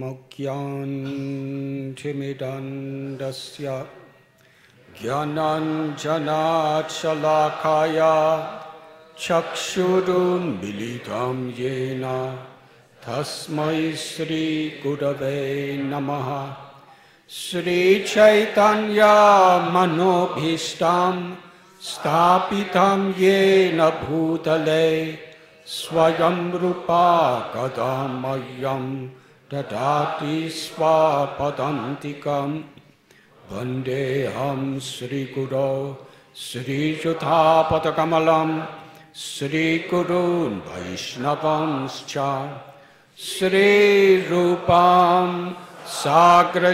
Mukhyantimidantasya Jnananjanachalakaya Chakshurun militam yena Tasmai Sri Gurave Namaha Sri Chaitanya Manobhishtam Stapitam yena bhutale Swayam Rupa Kadamayam Dadati Swapadantikam Vandeham Sri Guru Sri Juthapatakamalam Sri Gurun Vaishnavanscha Sri Rupam Sagrajatam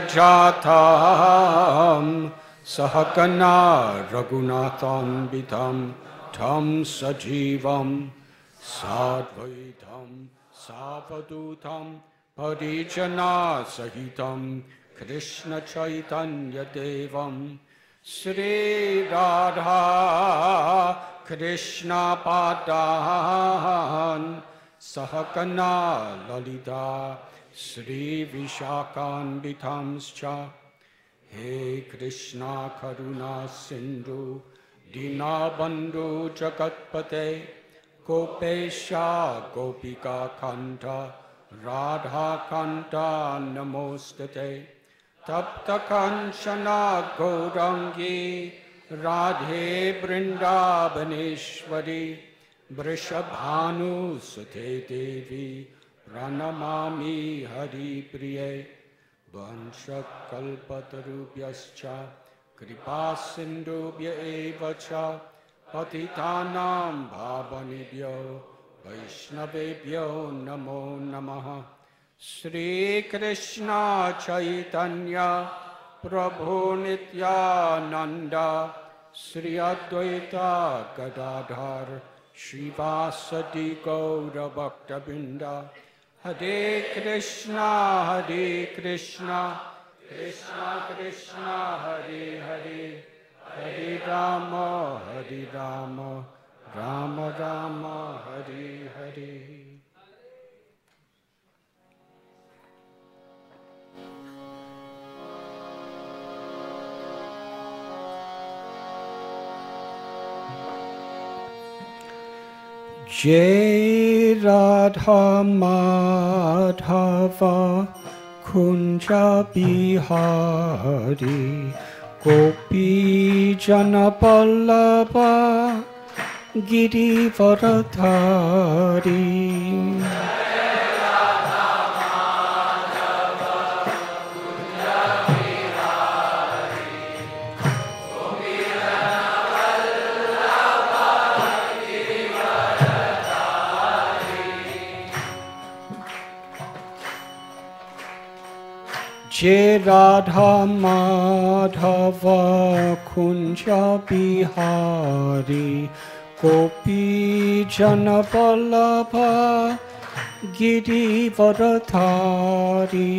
Sahakana Raghunatham Vitam Tam Sajivam Sadvaitam Savadutam Parijana Sahitam Krishna Chaitanya Devam Sri Radha Krishna Padan Sahakana Lalita Sri Vishakhan Vitamscha He Krishna Karuna Sindhu Dinabandhu Jagatpate Gopesha Gopika Kanta Radha Kanta Namostate Tapta Kanchana Gaurangi Radhe Vrindavaneshwari Vrishabhanu Sute Devi Pranamami Hari Priye Vanshakalpatarubhyascha Kripa Sindhubhya evacha Patitanam Bhavanibhyo Vaishnavebhyo Namo Namaha Sri Krishna Chaitanya Prabhu Nityananda Sri Advaita Gadadhar Shivasati Gaura Bhaktabinda Hare Krishna Krishna Krishna Hare Hare Hare Rama Rama Rama Hare Hare. Jai Radha Madhava Kunja Bihari Gopi Jana Pallava Giri Varadhari Jai Radha Madhava Kunja Bihari Gopi Jana Vallabha Giri Varadhari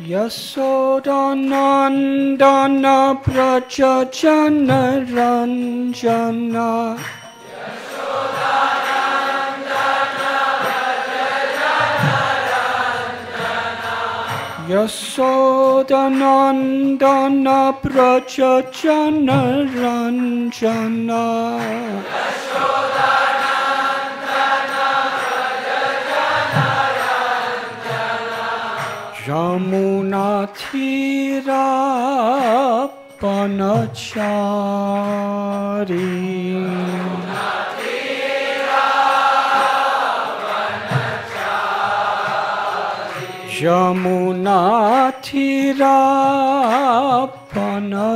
Yashodanandana Braja Jana Ranjana Yashodanandana Braja Jana Ranjana Yamuna Tira Panachari Yamuna Tira Panachari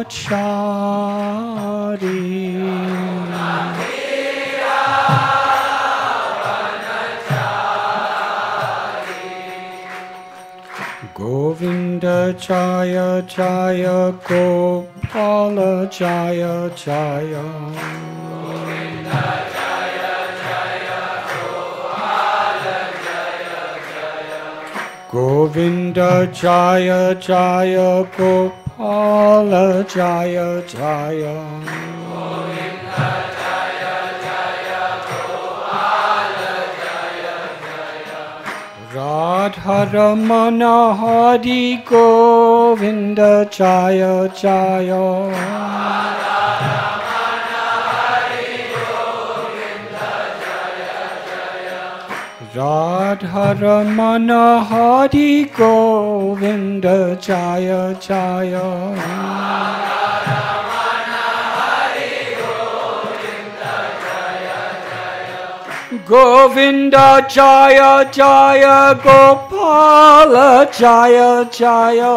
Govinda Jaya Jaya Gopala Jaya Jaya Govinda Jaya Jaya Gopala Govinda Jaya Jaya Gopala Jaya Jaya Govinda Jaya Jaya Gopala Jaya Jaya Radharamana Hari Govinda Jaya Jaya Radharamana Hari Govinda Jaya Jaya Radharamana Hari Govinda Jaya Jaya Govinda Jaya Jaya Gopala Jaya Jaya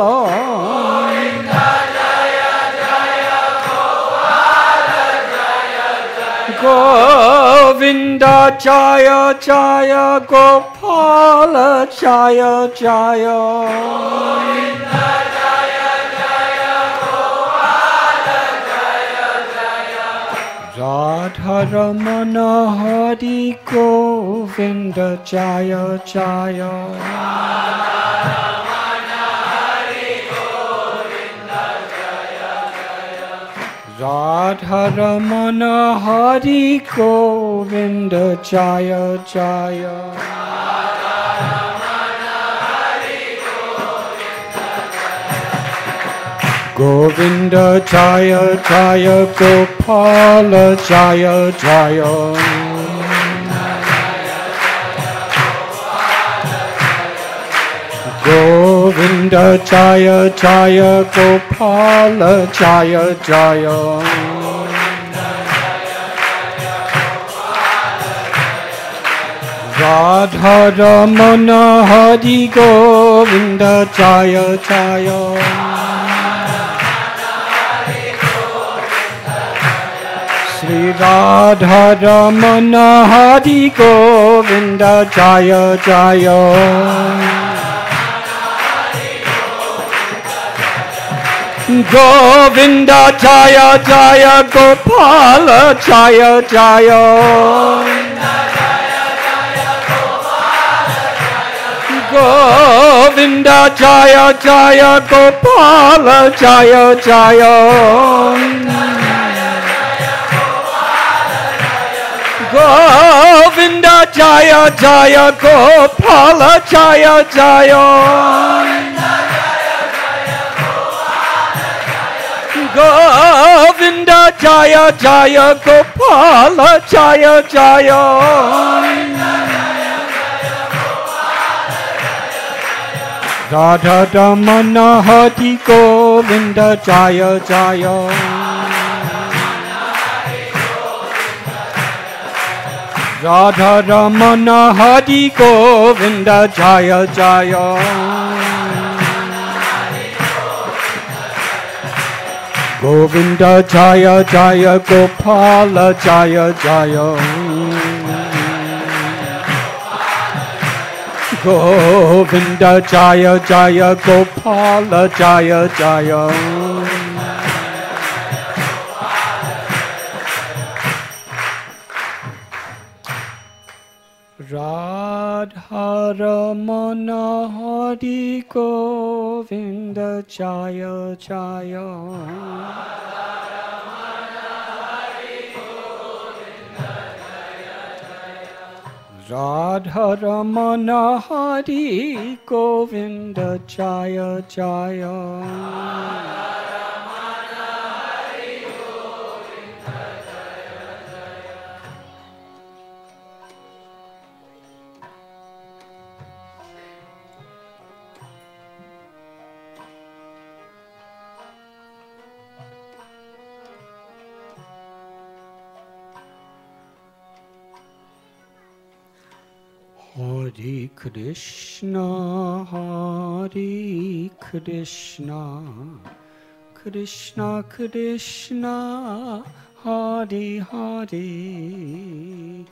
Govinda Jaya Jaya Gopala Jaya Jaya Govinda Jaya Jaya Gopala Jaya Jaya Govinda Jaya Jaya Gopala Jaya Jaya Radharamana Hari Govinda Jaya Jaya Radharamana Hari Govinda Jaya Jaya Govinda Jaya Jaya Gopala Jaya Jaya Govinda Jaya Jaya Gopala Jaya Jaya Radharamana Hari Govinda Jaya Jaya Sri Radharamana Hari Govinda Jaya Jaya Govinda Jaya Jaya Gopala Jaya Jaya Govinda Jaya Jaya Gopala Jaya Jaya Govinda Jaya Jaya Gopala Jaya Jaya Govinda Jaya Jaya Gopala Jaya Jaya Radharamana Hari Govinda Jaya Jaya Radharamana Hari Govinda Jaya Jaya Govinda Jaya Jaya Gopala Jaya Jaya Govinda Jaya Jaya Gopala Jaya Jaya Radharamana Hari Govinda Jaya Jaya Radharamana Hari Govinda Jaya Jaya Hare Krishna, Hare Krishna, Krishna Krishna, Hare Hare,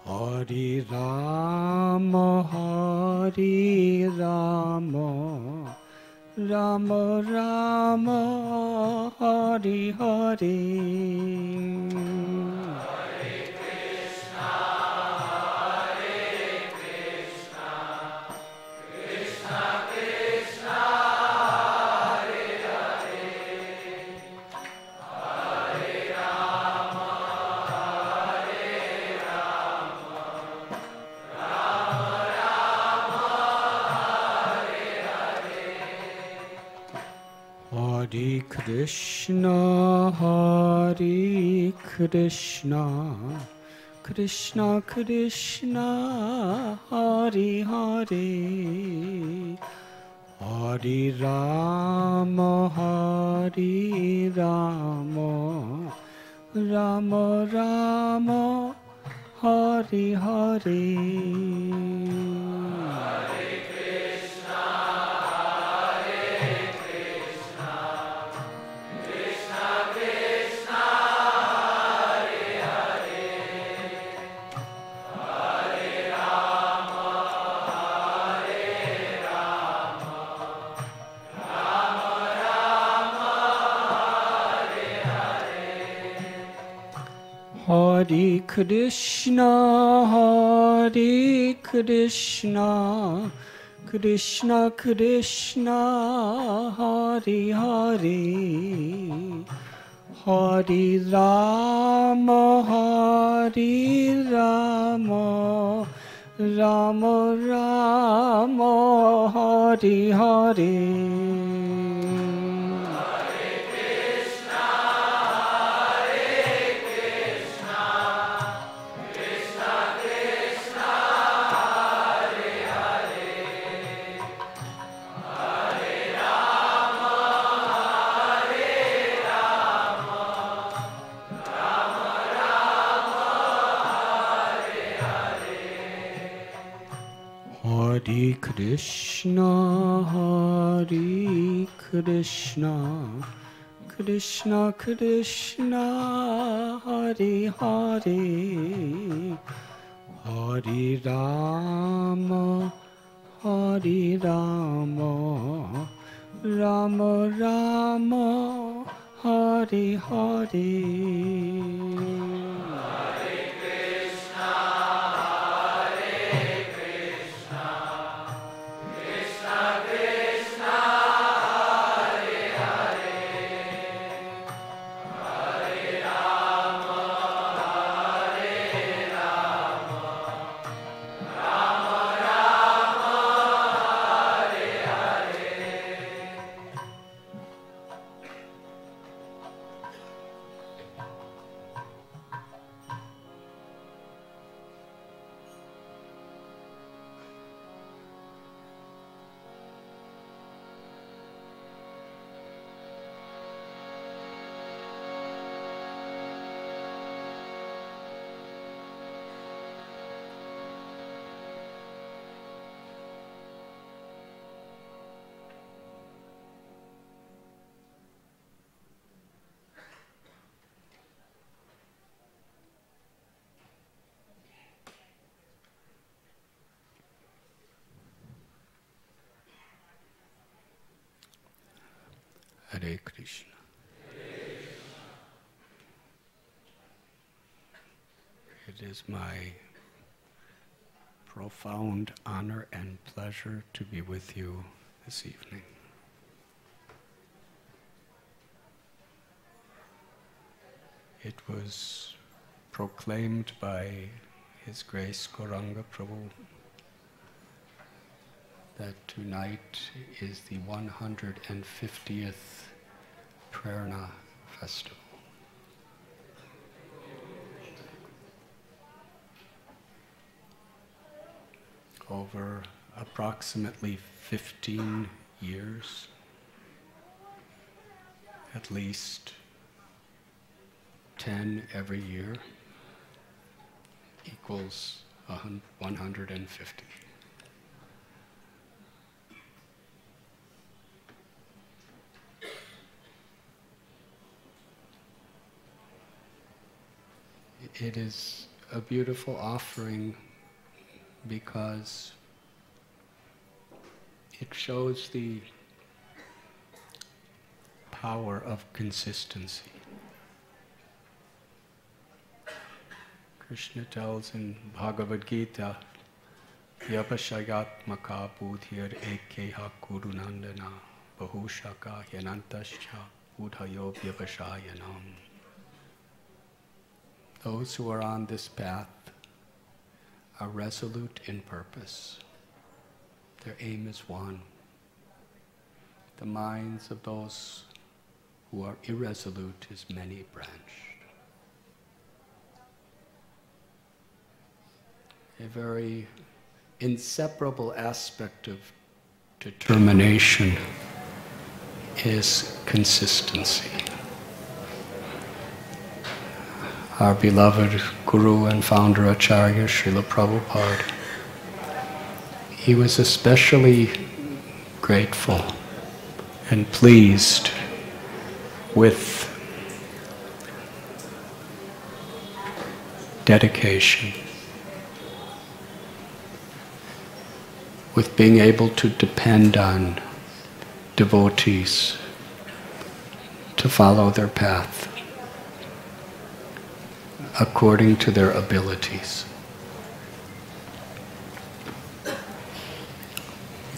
Hare Rama, Hare Rama, Rama Rama, Hare Hare. Krishna Hare Krishna, Hare Krishna, Krishna Krishna, Hare Hare, Hare Rama, Hare Rama, Rama Rama, Hare Hare. Hare Krishna, Hare Krishna, Krishna Krishna, Hare Hare, Hare Rama, Hare Rama, Rama Rama, Hare Hare. Hare Krishna, Hare Krishna, Krishna Krishna, Hare Hare, Hare Rama, Hare Rama, Rama Rama, Hare Hare. Hare Krishna. It is my profound honor and pleasure to be with you this evening. It was proclaimed by His Grace Gauranga Prabhu that tonight is the 150th Prerana festival. Over approximately 15 years, at least 10 every year equals 150. It is a beautiful offering because it shows the power of consistency. Krishna tells in Bhagavad Gita, Yapashayatmaka budhir ekeha kurunandana bahushaka yanantascha budhayo vyapashayanam. Those who are on this path are resolute in purpose. Their aim is one. The minds of those who are irresolute is many-branched. A very inseparable aspect of determination is consistency. Our beloved Guru and founder Acharya, Srila Prabhupada, he was especially grateful and pleased with dedication, with being able to depend on devotees to follow their path according to their abilities.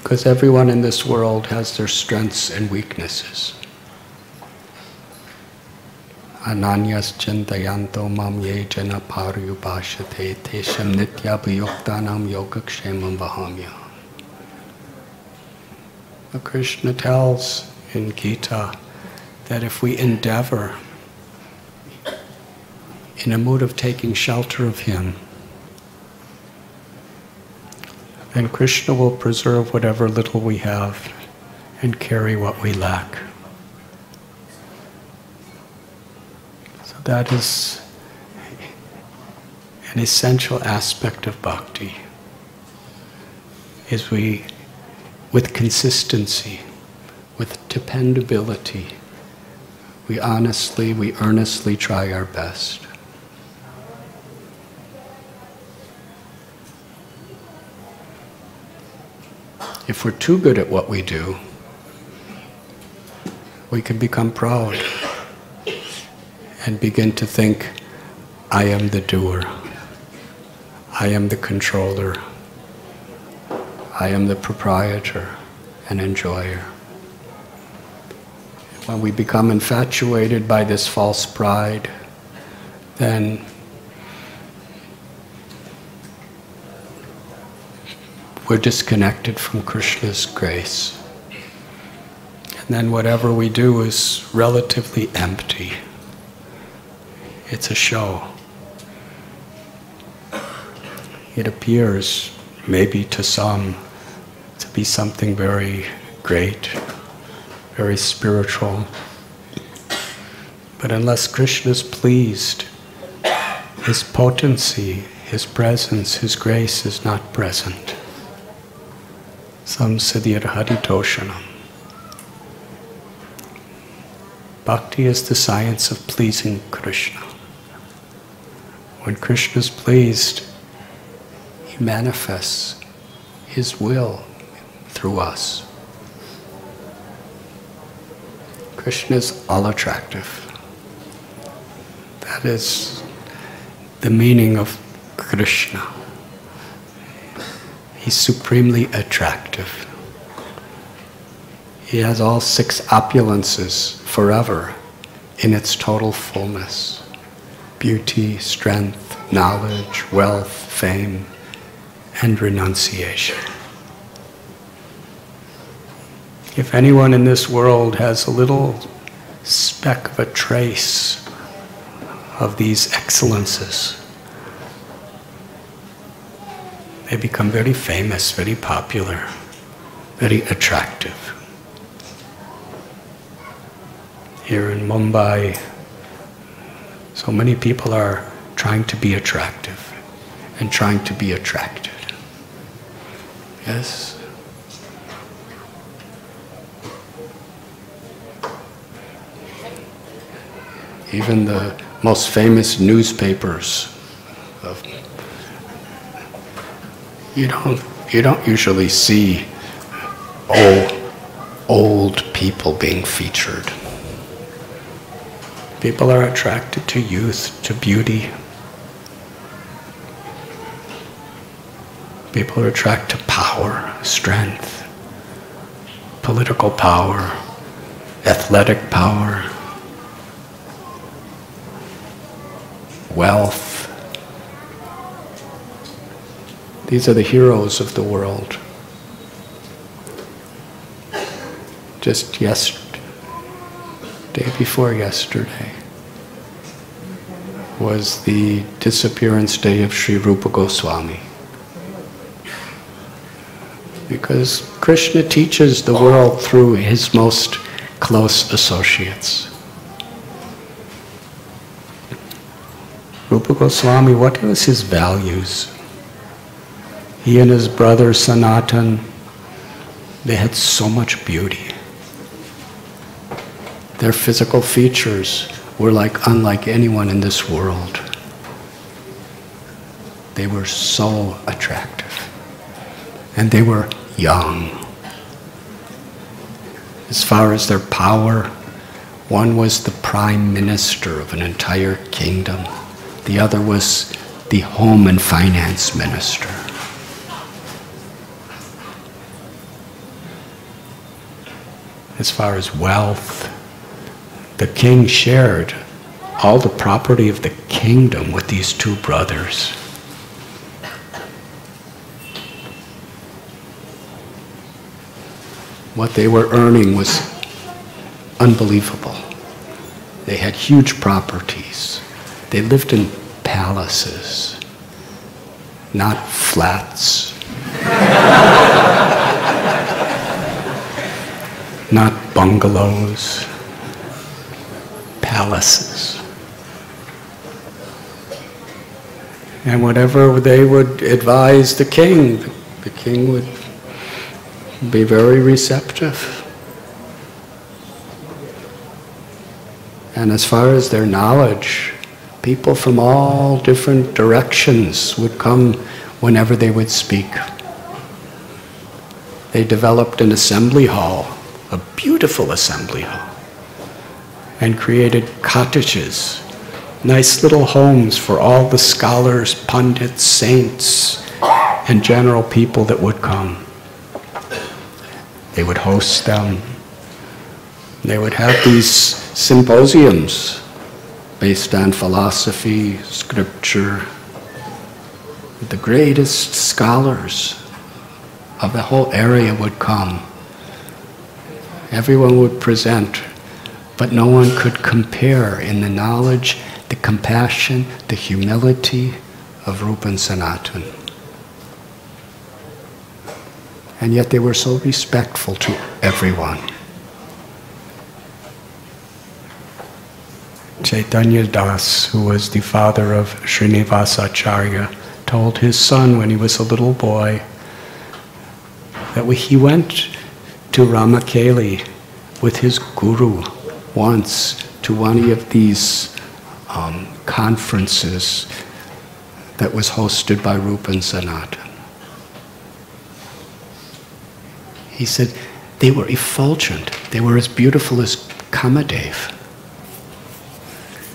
Because everyone in this world has their strengths and weaknesses. Ananyas chintayanto mam ye jana paryubhashate tesham nityabhayuktanam yogakshemam vahamya. Krishna tells in Gita that if we endeavor in a mood of taking shelter of Him, then Krishna will preserve whatever little we have and carry what we lack. So that is an essential aspect of bhakti, is we, with consistency, with dependability, we earnestly try our best. If we're too good at what we do, we can become proud and begin to think, I am the doer, I am the controller, I am the proprietor and enjoyer. When we become infatuated by this false pride, then we're disconnected from Krishna's grace. And then whatever we do is relatively empty. It's a show. It appears, maybe to some, to be something very great, very spiritual. But unless Krishna's pleased, His potency, His presence, His grace is not present. Samsiddhir haritoshanam. Bhakti is the science of pleasing Krishna. When Krishna is pleased, He manifests His will through us. Krishna is all-attractive. That is the meaning of Krishna. He's supremely attractive. He has all six opulences forever in its total fullness. Beauty, strength, knowledge, wealth, fame, and renunciation. If anyone in this world has a little speck of a trace of these excellences, they become very famous, very popular, very attractive. Here in Mumbai, so many people are trying to be attractive and trying to be attracted. Yes? Even the most famous newspapers of you don't usually see old people being featured. People are attracted to youth, to beauty. People are attracted to power, strength, political power, athletic power, wealth. These are the heroes of the world. day before yesterday, was the disappearance day of Sri Rupa Goswami. Because Krishna teaches the world through his most close associates. Rupa Goswami, what was his values? He and his brother Sanatan, they had so much beauty. Their physical features were unlike anyone in this world. They were so attractive. And they were young. As far as their power, one was the prime minister of an entire kingdom. The other was the home and finance minister. As far as wealth, the king shared all the property of the kingdom with these two brothers. What they were earning was unbelievable. They had huge properties. They lived in palaces, not flats, not bungalows, palaces. And whatever they would advise the king would be very receptive. And as far as their knowledge, people from all different directions would come whenever they would speak. They developed an assembly hall, a beautiful assembly hall, and created cottages, nice little homes for all the scholars, pundits, saints, and general people that would come. They would host them. They would have these symposiums based on philosophy, scripture. The greatest scholars of the whole area would come. Everyone would present, but no one could compare in the knowledge, the compassion, the humility of Rupa and Sanatan. And yet they were so respectful to everyone. Chaitanya Das, who was the father of Srinivasa Acharya, told his son when he was a little boy that he went to Ramakeli with his guru once to one of these conferences that was hosted by Rupa and Sanatan. He said they were effulgent. They were as beautiful as Kamadev.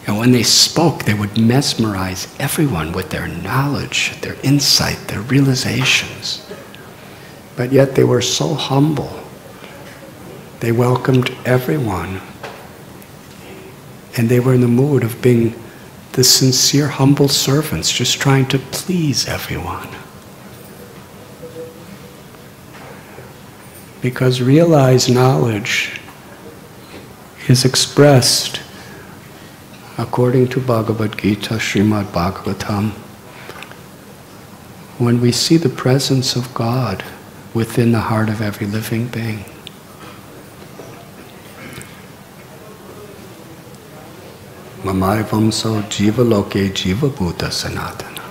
And when they spoke, they would mesmerize everyone with their knowledge, their insight, their realizations. But yet they were so humble. They welcomed everyone. And they were in the mood of being the sincere, humble servants, just trying to please everyone. Because realized knowledge is expressed according to Bhagavad Gita, Srimad Bhagavatam, when we see the presence of God within the heart of every living being. Mamayavamso jiva loke jiva bhuta sanatana.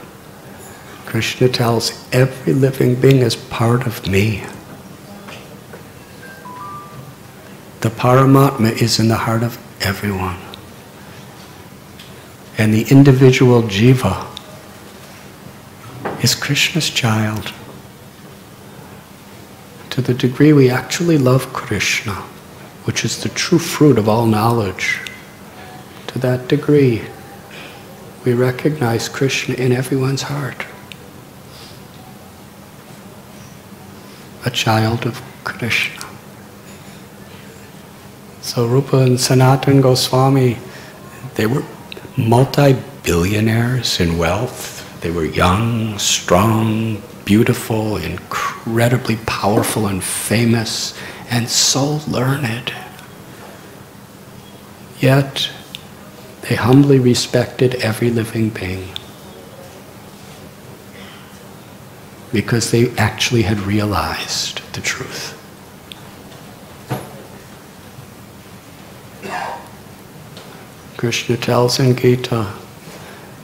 Krishna tells every living being is part of me. The Paramatma is in the heart of everyone. And the individual jiva is Krishna's child. To the degree we actually love Krishna, which is the true fruit of all knowledge, to that degree we recognize Krishna in everyone's heart. A child of Krishna. So Rupa and Sanatan Goswami, they were multi-billionaires in wealth. They were young, strong, beautiful, incredibly powerful and famous, and so learned. Yet, they humbly respected every living being because they actually had realized the truth. Krishna tells in Gita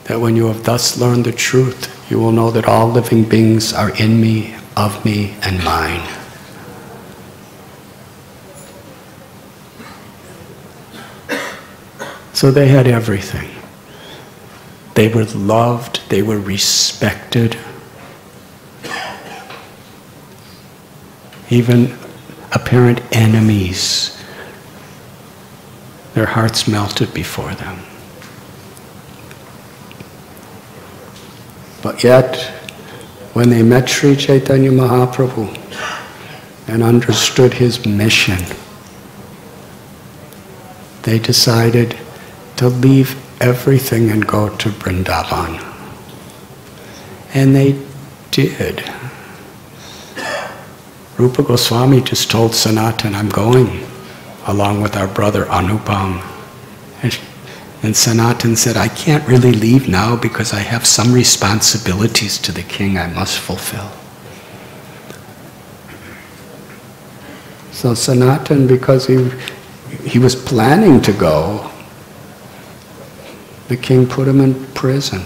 that when you have thus learned the truth, you will know that all living beings are in me, of me, and mine. So they had everything. They were loved, they were respected. Even apparent enemies, their hearts melted before them. But yet, when they met Sri Chaitanya Mahaprabhu and understood his mission, they decided to leave everything and go to Vrindavan. And they did. Rupa Goswami just told Sanatan, I'm going, along with our brother Anupam. And Sanatan said, I can't really leave now because I have some responsibilities to the king I must fulfill. So Sanatan, because he was planning to go, the king put him in prison.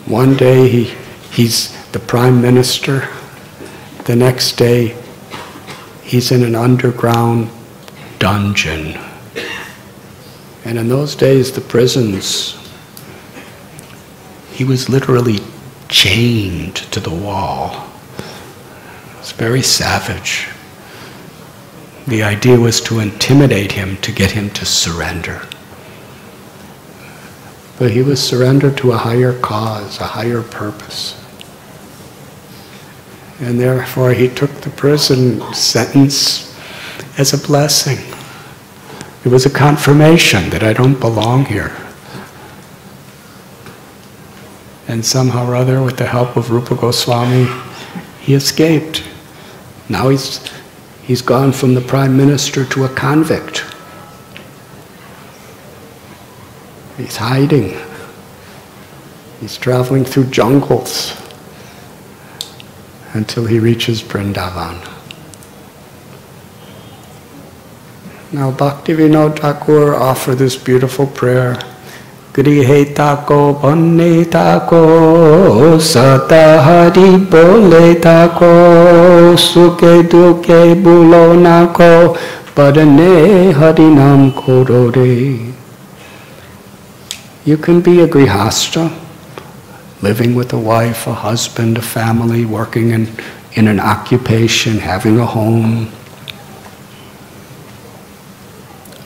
One day he's the prime minister. The next day he's in an underground dungeon. And in those days, the prisons, he was literally chained to the wall. It's very savage. The idea was to intimidate him, to get him to surrender. But he was surrendered to a higher cause, a higher purpose. And therefore he took the prison sentence as a blessing. It was a confirmation that I don't belong here. And somehow or other, with the help of Rupa Goswami, he escaped. Now he's gone from the prime minister to a convict. He's hiding. He's traveling through jungles until he reaches Vrindavan. Now Bhaktivinoda Thakur offered this beautiful prayer. Grihe tako banne tako sata hari bole tako suke duke bulo nako padane harinam korore. You can be a grihastha, living with a wife, a husband, a family, working in an occupation, having a home.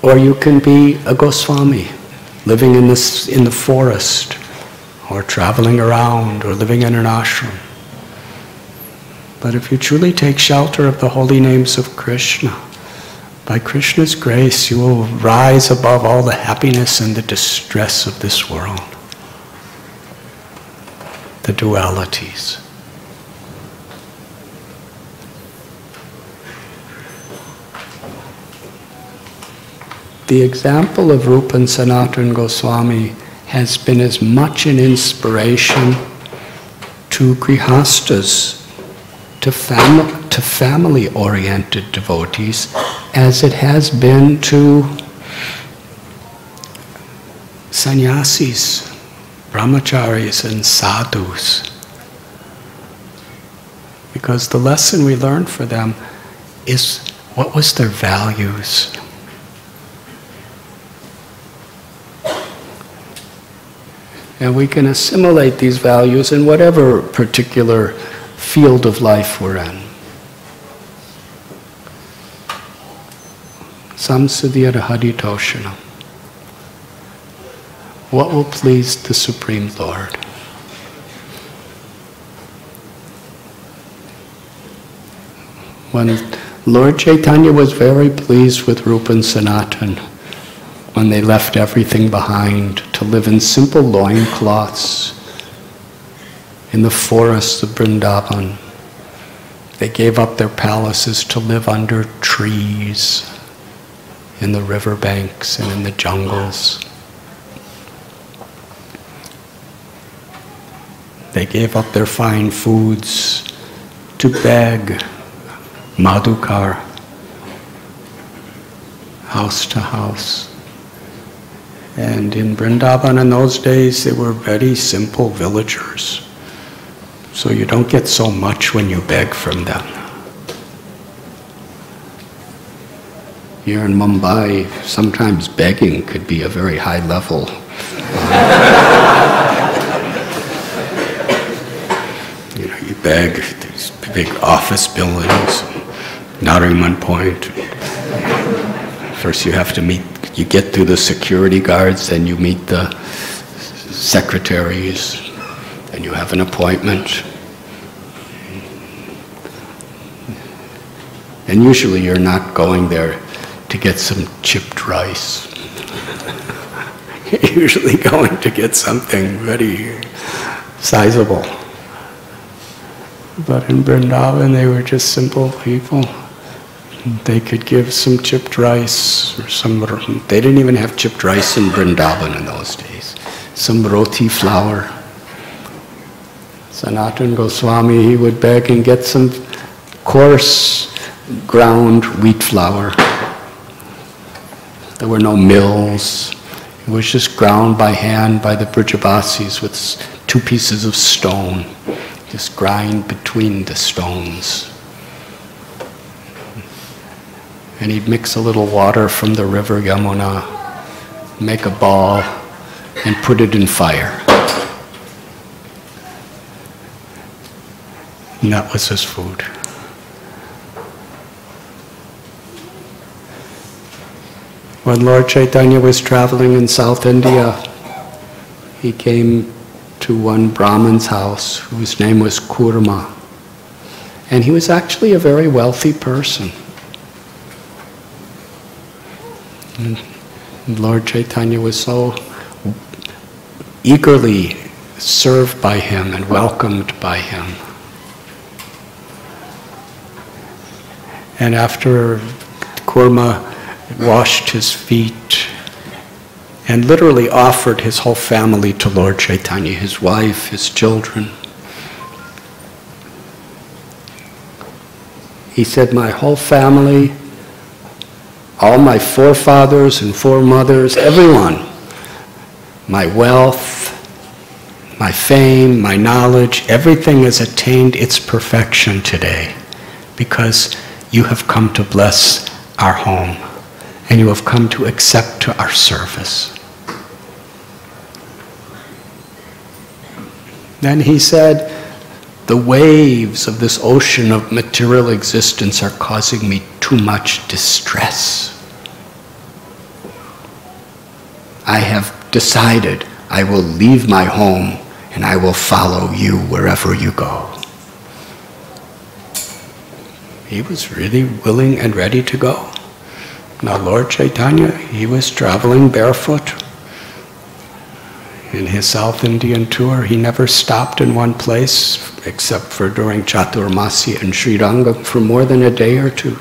Or you can be a Goswami, living in the forest, or traveling around, or living in an ashram. But if you truly take shelter of the holy names of Krishna, by Krishna's grace, you will rise above all the happiness and the distress of this world, the dualities. The example of Rupa and Sanatana Goswami has been as much an inspiration to grihastas, to family-oriented devotees, as it has been to sannyasis, brahmacharis, and sadhus. Because the lesson we learned for them is what was their values. And we can assimilate these values in whatever particular field of life we're in. Samsadhyata Haditoshanam. What will please the Supreme Lord? When Lord Chaitanya was very pleased with Rupa and Sanatan, when they left everything behind to live in simple loincloths in the forests of Vrindavan. They gave up their palaces to live under trees in the riverbanks and in the jungles. They gave up their fine foods to beg Madhukar, house to house. And in Vrindavan in those days, they were very simple villagers. So you don't get so much when you beg from them. Here in Mumbai, sometimes begging could be a very high level. You beg these big office buildings, Nariman Point. First you have to meet, you get through the security guards, then you meet the secretaries, then you have an appointment. And usually you're not going there to get some chipped rice. You're usually going to get something very sizable. But in Vrindavan, they were just simple people. They could give some chipped rice or some, they didn't even have chipped rice in Vrindavan in those days. Some roti flour. Sanatana Goswami, he would beg and get some coarse ground wheat flour. There were no mills. It was just ground by hand by the Brajavasis with 2 pieces of stone. Just grind between the stones. And he'd mix a little water from the river Yamuna, make a ball, and put it in fire. And that was his food. When Lord Chaitanya was traveling in South India, he came to one Brahmin's house whose name was Kurma. And he was actually a very wealthy person. And Lord Chaitanya was so eagerly served by him and welcomed by him. And after Kurma washed his feet and literally offered his whole family to Lord Chaitanya, his wife, his children. He said, my whole family, all my forefathers and foremothers, everyone, my wealth, my fame, my knowledge, everything has attained its perfection today because you have come to bless our home and you have come to accept to our service. Then he said, the waves of this ocean of material existence are causing me too much distress. I have decided I will leave my home and I will follow you wherever you go. He was really willing and ready to go. Now Lord Chaitanya, he was traveling barefoot. In his South Indian tour, he never stopped in one place except for during Chaturmasi and Srirangam for more than a day or 2.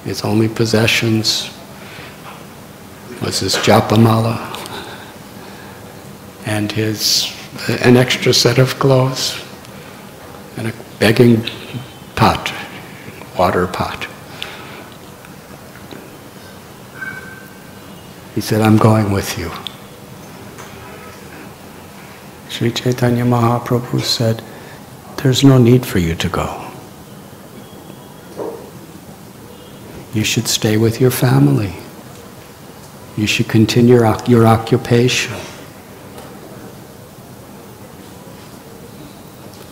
His only possessions was his japamala and an extra set of clothes and a begging pot, water pot. He said, I'm going with you. Sri Chaitanya Mahaprabhu said, there's no need for you to go. You should stay with your family. You should continue your occupation.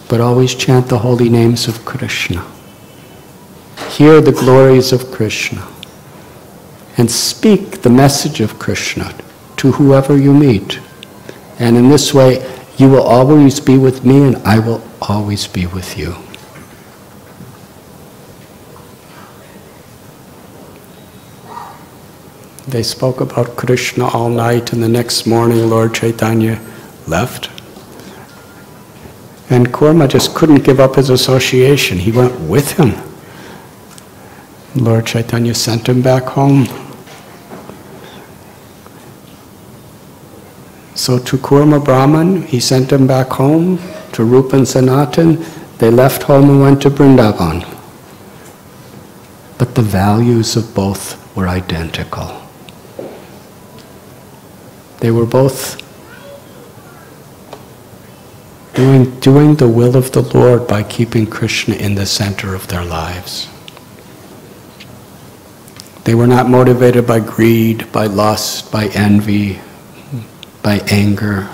But always chant the holy names of Krishna. Hear the glories of Krishna. And speak the message of Krishna to whoever you meet. And in this way, you will always be with me and I will always be with you. They spoke about Krishna all night, and the next morning Lord Chaitanya left. And Kurma just couldn't give up his association. He went with him. Lord Chaitanya sent him back home. So to Kurma Brahman, he sent him back home. To Rupa and Sanatan, they left home and went to Vrindavan. But the values of both were identical. They were both doing the will of the Lord by keeping Krishna in the center of their lives. They were not motivated by greed, by lust, by envy, by anger.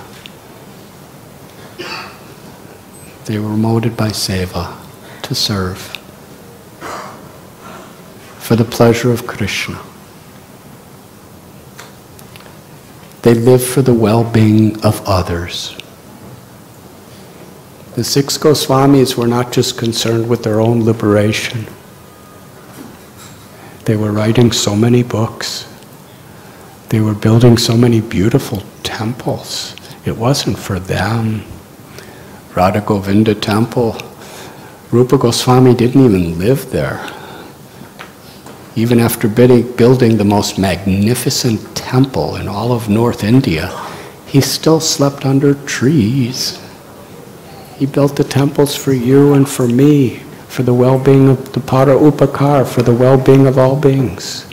They were motivated by seva, to serve, for the pleasure of Krishna. They lived for the well-being of others. The 6 Goswamis were not just concerned with their own liberation. They were writing so many books. They were building so many beautiful temples. It wasn't for them. Radha Govinda temple, Rupa Goswami didn't even live there. Even after building the most magnificent temple in all of North India, he still slept under trees. He built the temples for you and for me, for the well-being of the Para Upakar, for the well-being of all beings.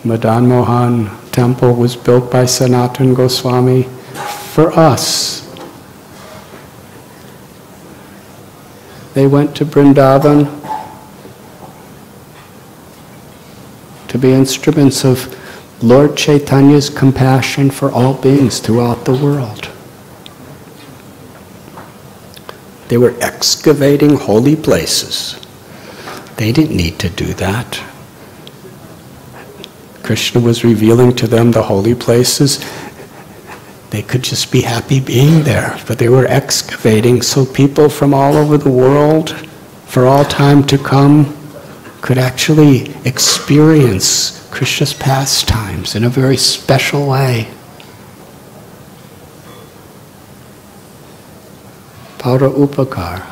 Madan Mohan temple was built by Sanatan Goswami for us. They went to Vrindavan to be instruments of Lord Chaitanya's compassion for all beings throughout the world. They were excavating holy places. They didn't need to do that. Krishna was revealing to them the holy places. They could just be happy being there, but they were excavating so people from all over the world, for all time to come, could actually experience Krishna's pastimes in a very special way. Para Upakar.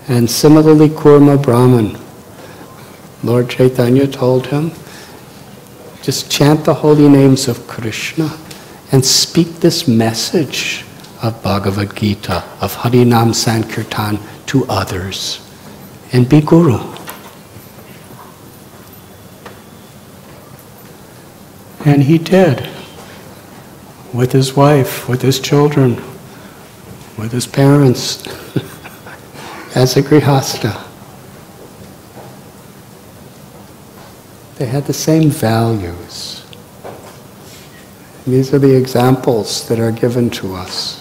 And similarly, Kurma Brahman. Lord Chaitanya told him, just chant the holy names of Krishna and speak this message of Bhagavad Gita, of Harinam Sankirtan to others, and be Guru. And he did, with his wife, with his children, with his parents, as a grihasta. They had the same values. These are the examples that are given to us.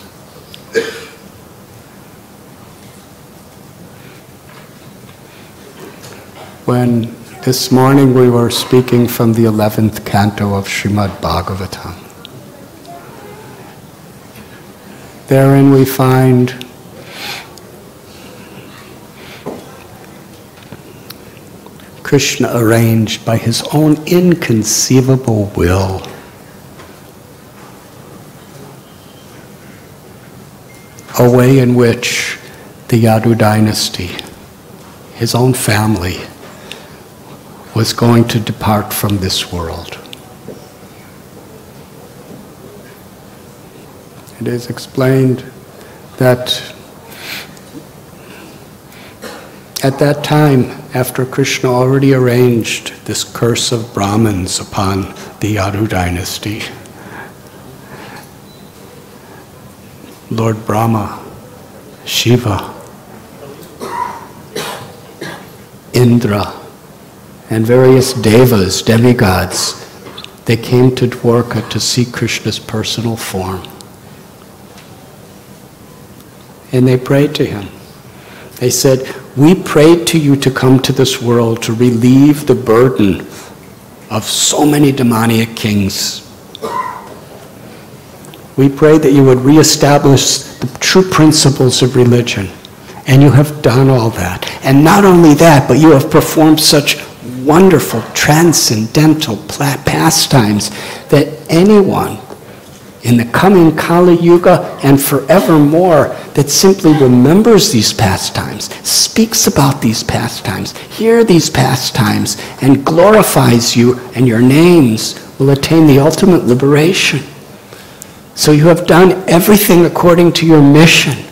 When this morning we were speaking from the 11th canto of Srimad Bhagavatam, therein we find Krishna arranged by his own inconceivable will a way in which the Yadu dynasty, his own family, was going to depart from this world. It is explained that at that time, after Krishna already arranged this curse of Brahmins upon the Yadu dynasty, Lord Brahma, Shiva, Indra, and various devas, demigods, they came to Dwarka to see Krishna's personal form. And they prayed to him. They said, we prayed to you to come to this world to relieve the burden of so many demoniac kings. We pray that you would reestablish the true principles of religion. And you have done all that. And not only that, but you have performed such wonderful, transcendental pastimes that anyone in the coming Kali Yuga and forevermore that simply remembers these pastimes, speaks about these pastimes, hear these pastimes, and glorifies you and your names will attain the ultimate liberation. So you have done everything according to your mission.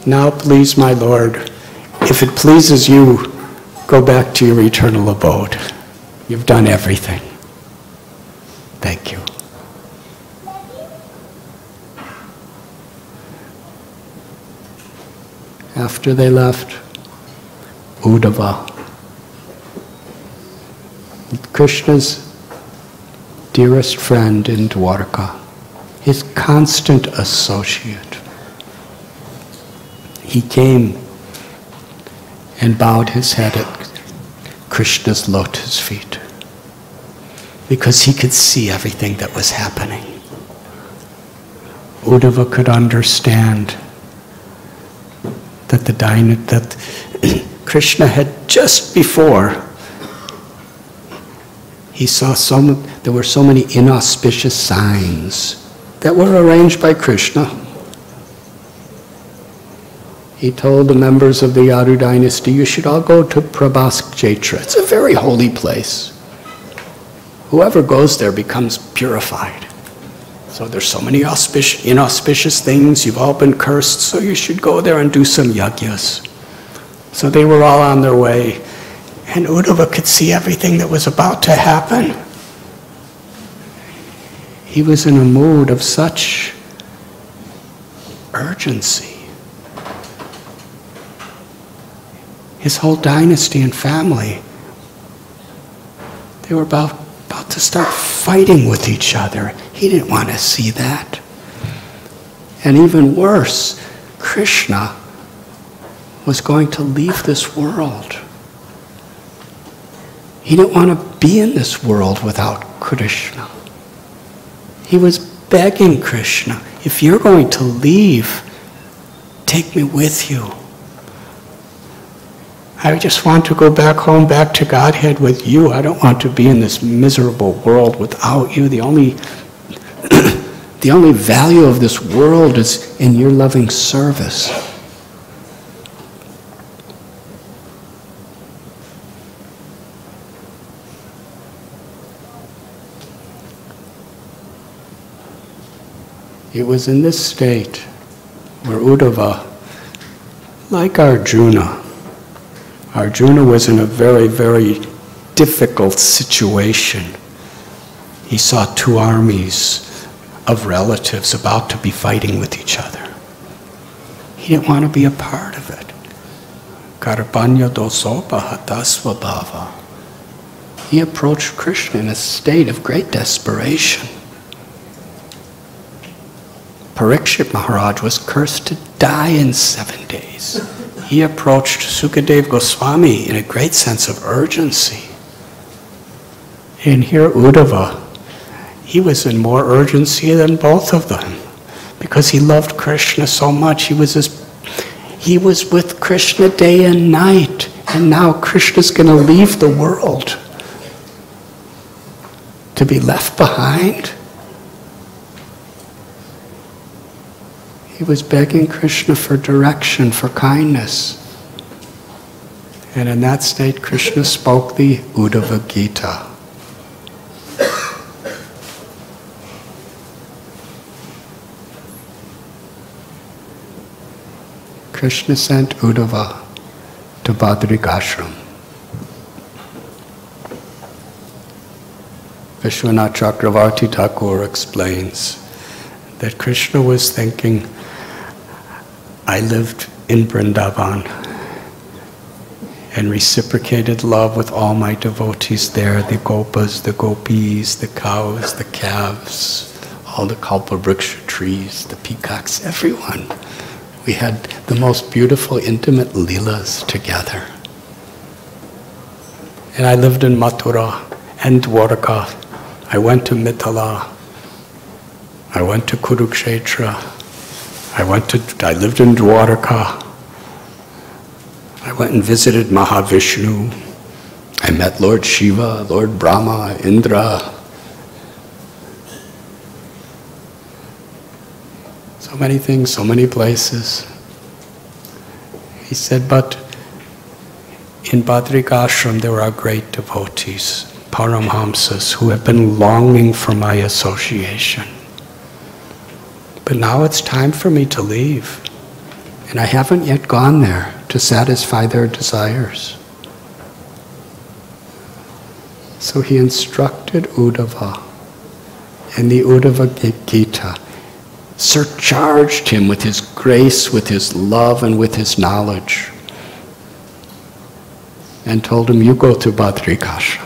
Now, please, my Lord, if it pleases you, go back to your eternal abode. You've done everything. Thank you. After they left, Uddhava, Krishna's dearest friend in Dwarka, his constant associate, he came and bowed his head at Krishna's lotus feet because he could see everything that was happening. Uddhava could understand that Krishna had just before, he saw there were so many inauspicious signs that were arranged by Krishna. He told the members of the Yadu dynasty, you should all go to Prabhask Kshetra. It's a very holy place. Whoever goes there becomes purified. So there's so many inauspicious things, you've all been cursed, so you should go there and do some yajnas. So they were all on their way, and Uddhava could see everything that was about to happen. He was in a mood of such urgency. His whole dynasty and family, they were about to start fighting with each other. He didn't want to see that. And even worse, Krishna was going to leave this world. He didn't want to be in this world without Krishna. He was begging Krishna, if you're going to leave, take me with you. I just want to go back home, back to Godhead with you. I don't want to be in this miserable world without you. The only value of this world is in your loving service. It was in this state where Uddhava, like Arjuna was in a very, very difficult situation. He saw two armies of relatives about to be fighting with each other. He didn't want to be a part of it. Garbhanya dosopa hatasva bhava. He approached Krishna in a state of great desperation. Parikshit Maharaj was cursed to die in 7 days. He approached Sukadev Goswami in a great sense of urgency. And here Uddhava, he was in more urgency than both of them because he loved Krishna so much. He was with Krishna day and night, and now Krishna's going to leave the world to be left behind. He was begging Krishna for direction, for kindness. And in that state, Krishna spoke the Uddhava Gita. Krishna sent Uddhava to Badrikashram. Vishwanath Chakravarti Thakur explains that Krishna was thinking, I lived in Vrindavan and reciprocated love with all my devotees there, the gopas, the gopis, the cows, the calves, all the kalpavriksha trees, the peacocks, everyone. We had the most beautiful, intimate leelas together. And I lived in Mathura and Dwarka. I went to Mithila. I went to Kurukshetra. I lived in Dwarka. I went and visited Mahavishnu. I met Lord Shiva, Lord Brahma, Indra. so many things, so many places. He said, but in Badrikashram there are great devotees, Paramhamsas, who have been longing for my association. But now it's time for me to leave. And I haven't yet gone there to satisfy their desires. So he instructed Uddhava, and the Uddhava Gita surcharged him with his grace, with his love, and with his knowledge, and told him, you go to Badrikashram.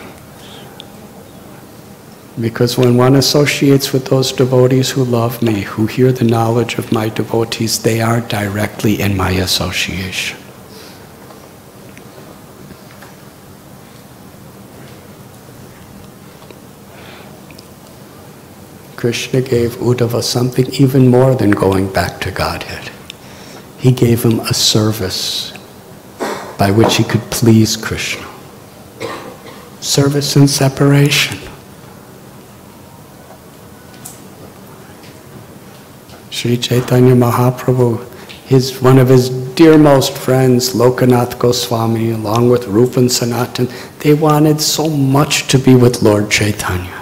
Because when one associates with those devotees who love me, who hear the knowledge of my devotees, they are directly in my association. Krishna gave Uddhava something even more than going back to Godhead. He gave him a service by which he could please Krishna. Service and separation. Sri Chaitanya Mahaprabhu, one of his dearmost friends, Gopinath Goswami, along with Rupa and Sanatan, they wanted so much to be with Lord Chaitanya.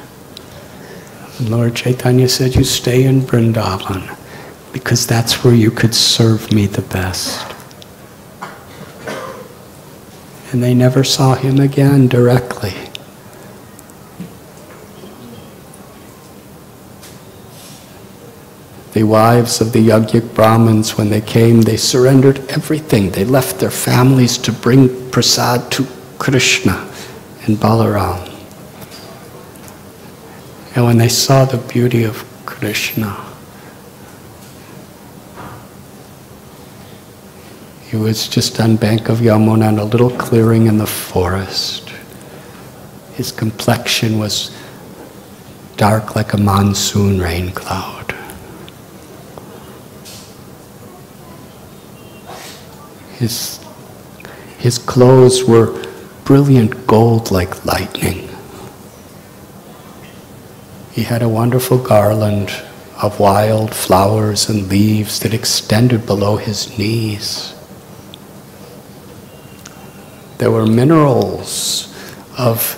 And Lord Chaitanya said, you stay in Vrindavan, because that's where you could serve me the best. And they never saw him again directly. The wives of the Yajnik Brahmins, when they came, they surrendered everything. They left their families to bring prasad to Krishna and Balaram. And when they saw the beauty of Krishna, he was just on bank of Yamuna in a little clearing in the forest. His complexion was dark like a monsoon rain cloud. His clothes were brilliant gold like lightning. He had a wonderful garland of wild flowers and leaves that extended below his knees. There were minerals of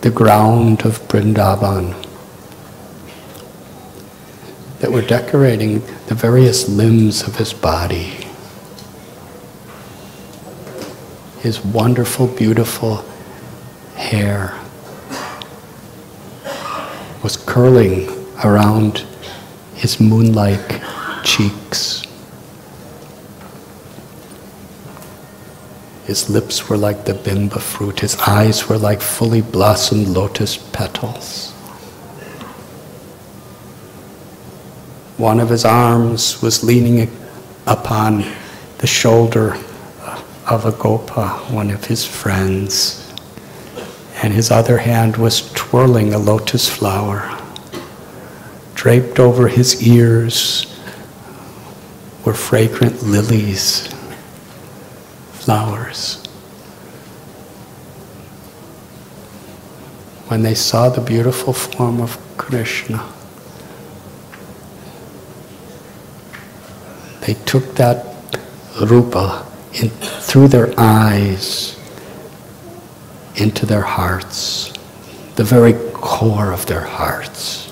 the ground of Vrindavan that were decorating the various limbs of his body. His wonderful, beautiful hair was curling around his moon-like cheeks. His lips were like the bimba fruit. His eyes were like fully blossomed lotus petals. One of his arms was leaning upon the shoulder of a gopa, one of his friends, and his other hand was twirling a lotus flower. Draped over his ears were fragrant lilies, flowers. When they saw the beautiful form of Krishna, they took that rupa through their eyes into their hearts, the very core of their hearts.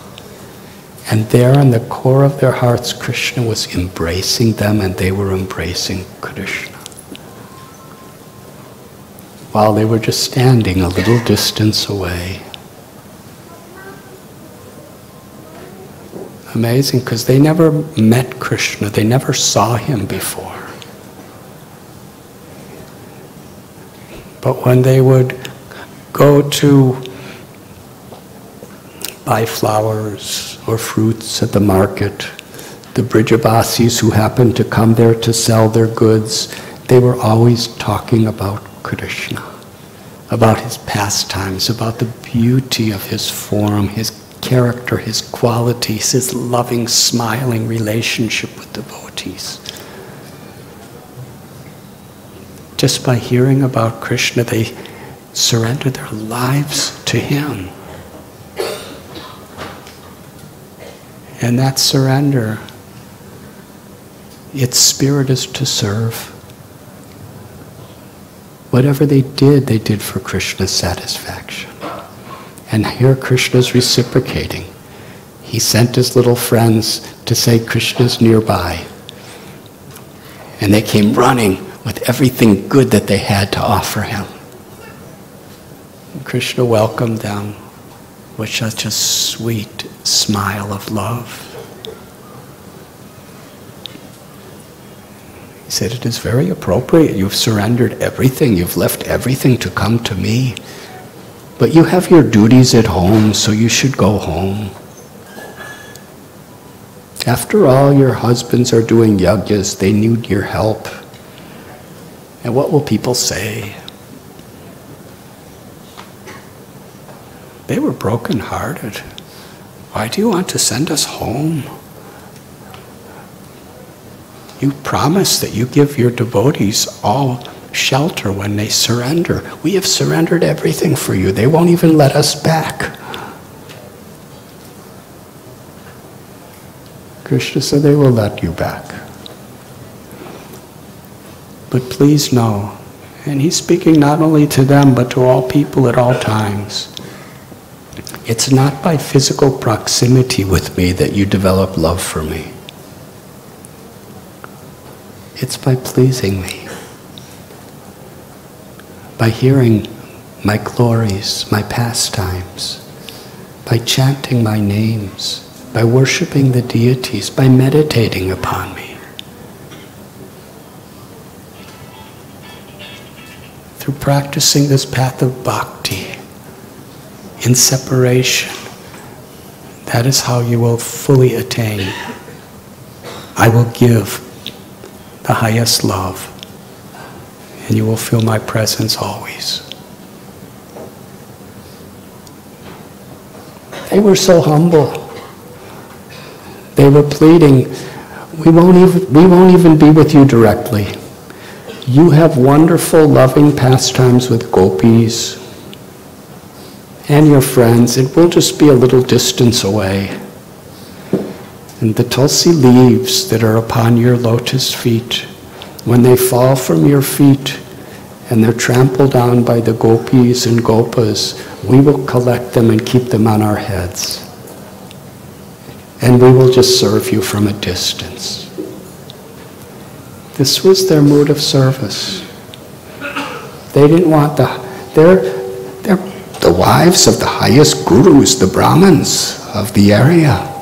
And there in the core of their hearts, Krishna was embracing them and they were embracing Krishna, while they were just standing a little distance away. Amazing, because they never met Krishna, they never saw him before. But when they would go to buy flowers or fruits at the market, the Brijabasis who happened to come there to sell their goods, they were always talking about Krishna, about his pastimes, about the beauty of his form, his character, his qualities, his loving, smiling relationship with devotees. Just by hearing about Krishna, they surrendered their lives to him. And that surrender its spirit is to serve. Whatever they did for Krishna's satisfaction. And here Krishna's reciprocating. He sent his little friends to say Krishna's nearby. And they came running with everything good that they had to offer him. And Krishna welcomed them with such a sweet smile of love. He said, it is very appropriate. You've surrendered everything. You've left everything to come to me. But you have your duties at home, so you should go home. After all, your husbands are doing yajnas. They need your help. And what will people say? They were broken-hearted. Why do you want to send us home? You promise that you give your devotees all shelter when they surrender. We have surrendered everything for you. They won't even let us back. Krishna said they will let you back. But please know, and he's speaking not only to them, but to all people at all times. It's not by physical proximity with me that you develop love for me. It's by pleasing me. By hearing my glories, my pastimes, by chanting my names, by worshiping the deities, by meditating upon me. Through practicing this path of bhakti, in separation, that is how you will fully attain. I will give the highest love, and you will feel my presence always. They were so humble. They were pleading, we won't even be with you directly. You have wonderful, loving pastimes with gopis and your friends. It will just be a little distance away. And the tulsi leaves that are upon your lotus feet, when they fall from your feet and they're trampled on by the gopis and gopas, we will collect them and keep them on our heads. And we will just serve you from a distance. This was their mood of service. They didn't want they're the wives of the highest gurus, the Brahmins of the area.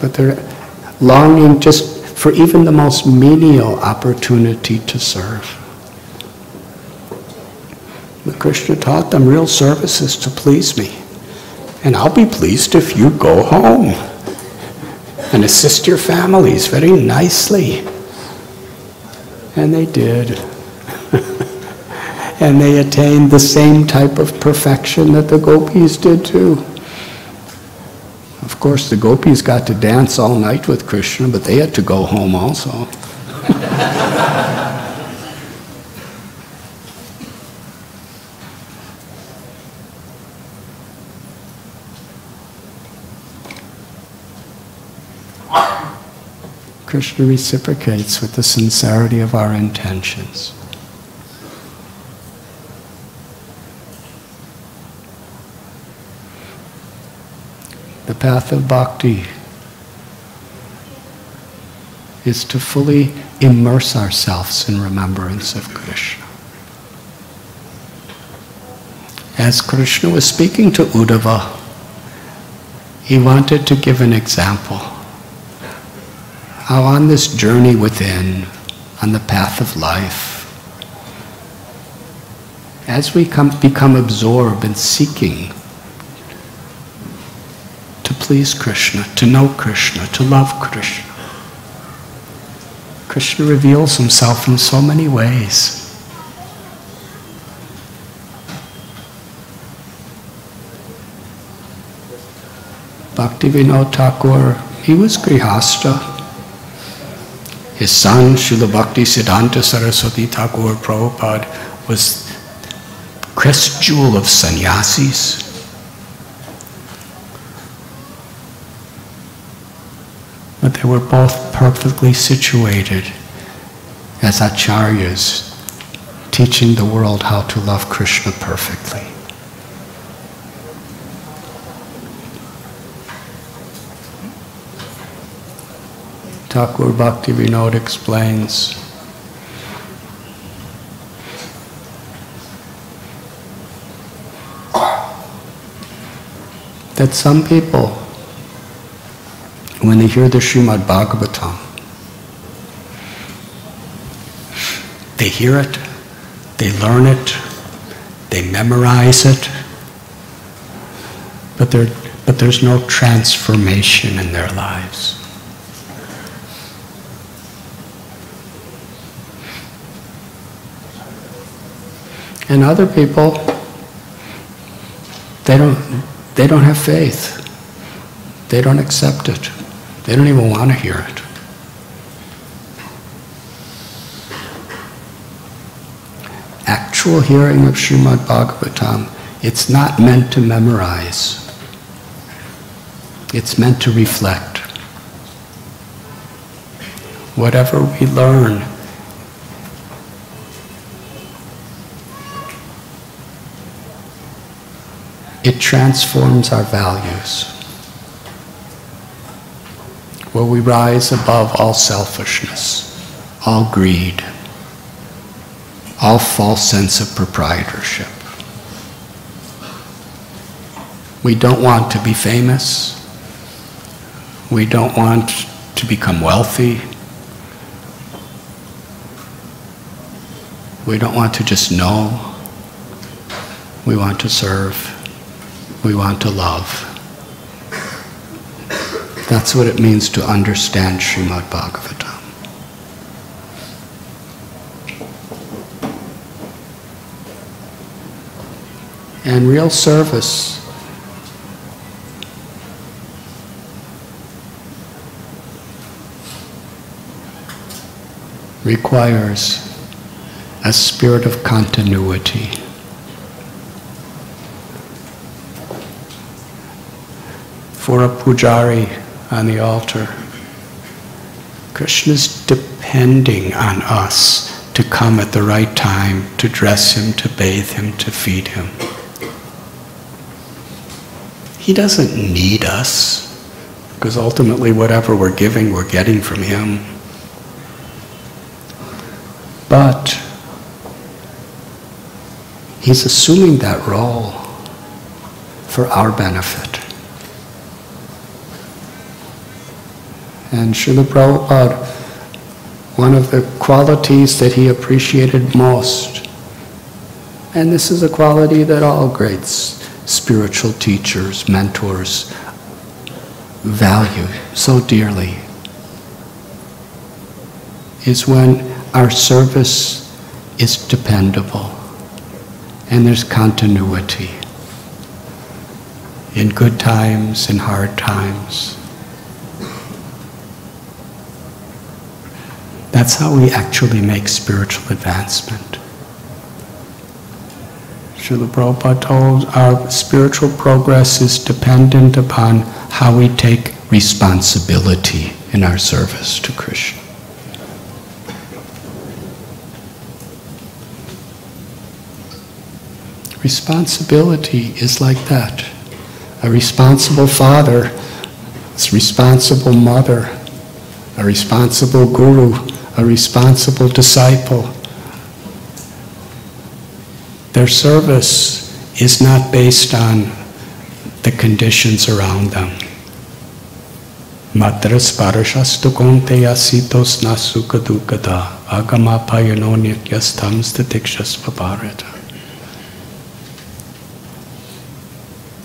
But they're longing just for even the most menial opportunity to serve. But Krishna taught them real service is to please me. And I'll be pleased if you go home and assist your families very nicely. And they did. And they attained the same type of perfection that the gopis did too. Of course, the gopis got to dance all night with Krishna, but they had to go home also. Krishna reciprocates with the sincerity of our intentions. The path of bhakti is to fully immerse ourselves in remembrance of Krishna. As Krishna was speaking to Uddhava, he wanted to give an example how on this journey within, on the path of life, as we become absorbed in seeking to please Krishna, to know Krishna, to love Krishna, Krishna reveals himself in so many ways. Bhaktivinoda Thakur, he was Grihastha. His son, Srila Bhakti Siddhanta Saraswati Thakur Prabhupada, was crest jewel of sannyasis. But they were both perfectly situated as acharyas, teaching the world how to love Krishna perfectly. Thakur Bhakti Vinod explains that some people, when they hear the Srimad Bhagavatam, they hear it, they learn it, they memorize it, but there's no transformation in their lives. And other people, they don't have faith. They don't accept it. They don't even want to hear it. Actual hearing of Srimad Bhagavatam, it's not meant to memorize. It's meant to reflect. Whatever we learn, it transforms our values, where we rise above all selfishness, all greed, all false sense of proprietorship. We don't want to be famous. We don't want to become wealthy. We don't want to just know. We want to serve. We want to love. That's what it means to understand Srimad Bhagavatam. And real service requires a spirit of continuity. For a pujari on the altar, Krishna's depending on us to come at the right time, to dress him, to bathe him, to feed him. He doesn't need us, because ultimately whatever we're giving, we're getting from him. But he's assuming that role for our benefit. And Srila Prabhupada, one of the qualities that he appreciated most, and this is a quality that all great spiritual teachers, mentors value so dearly, is when our service is dependable and there's continuity in good times, in hard times. That's how we actually make spiritual advancement. Srila Prabhupada told our spiritual progress is dependent upon how we take responsibility in our service to Krishna. Responsibility is like that. A responsible father, a responsible mother, a responsible guru, a responsible disciple. Their service is not based on the conditions around them. Matras parashastu konteya sitos nasuka dukada agama payanonyakastam statikshasva bharata.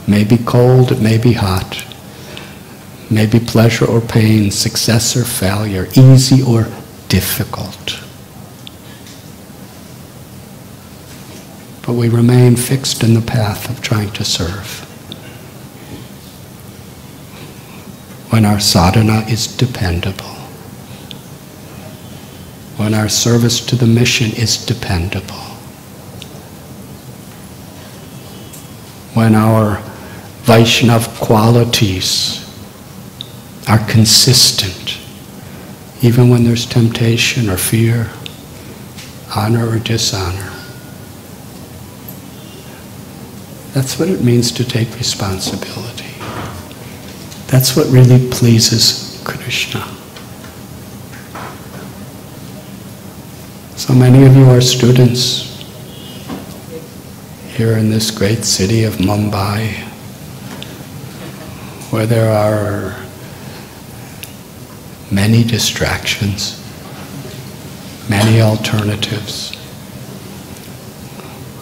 May be cold, it may be hot, may be pleasure or pain, success or failure, easy or difficult. But we remain fixed in the path of trying to serve. When our sadhana is dependable, when our service to the mission is dependable, when our Vaishnava qualities are consistent even when there's temptation or fear, honor or dishonor. That's what it means to take responsibility. That's what really pleases Krishna. So many of you are students here in this great city of Mumbai, where there are many distractions, many alternatives.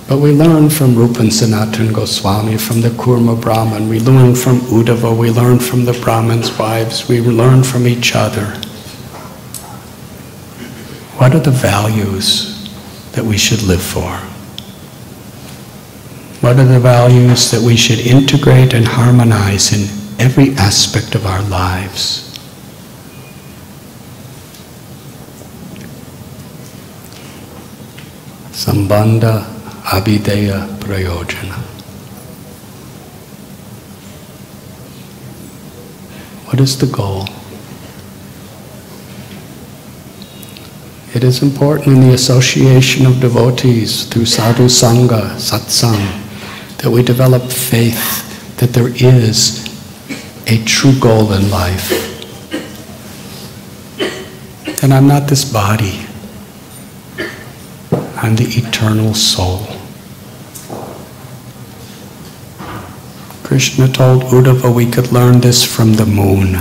But we learn from Rupa and Sanatana Goswami, from the Kurma Brahman, we learn from Uddhava, we learn from the Brahmins' wives, we learn from each other. What are the values that we should live for? What are the values that we should integrate and harmonize in every aspect of our lives? Sambandha Abhideya Prayojana. What is the goal? It is important in the association of devotees through sadhu sangha, satsang, that we develop faith that there is a true goal in life. And I'm not this body. I'm the eternal soul. Krishna told Uddhava we could learn this from the moon.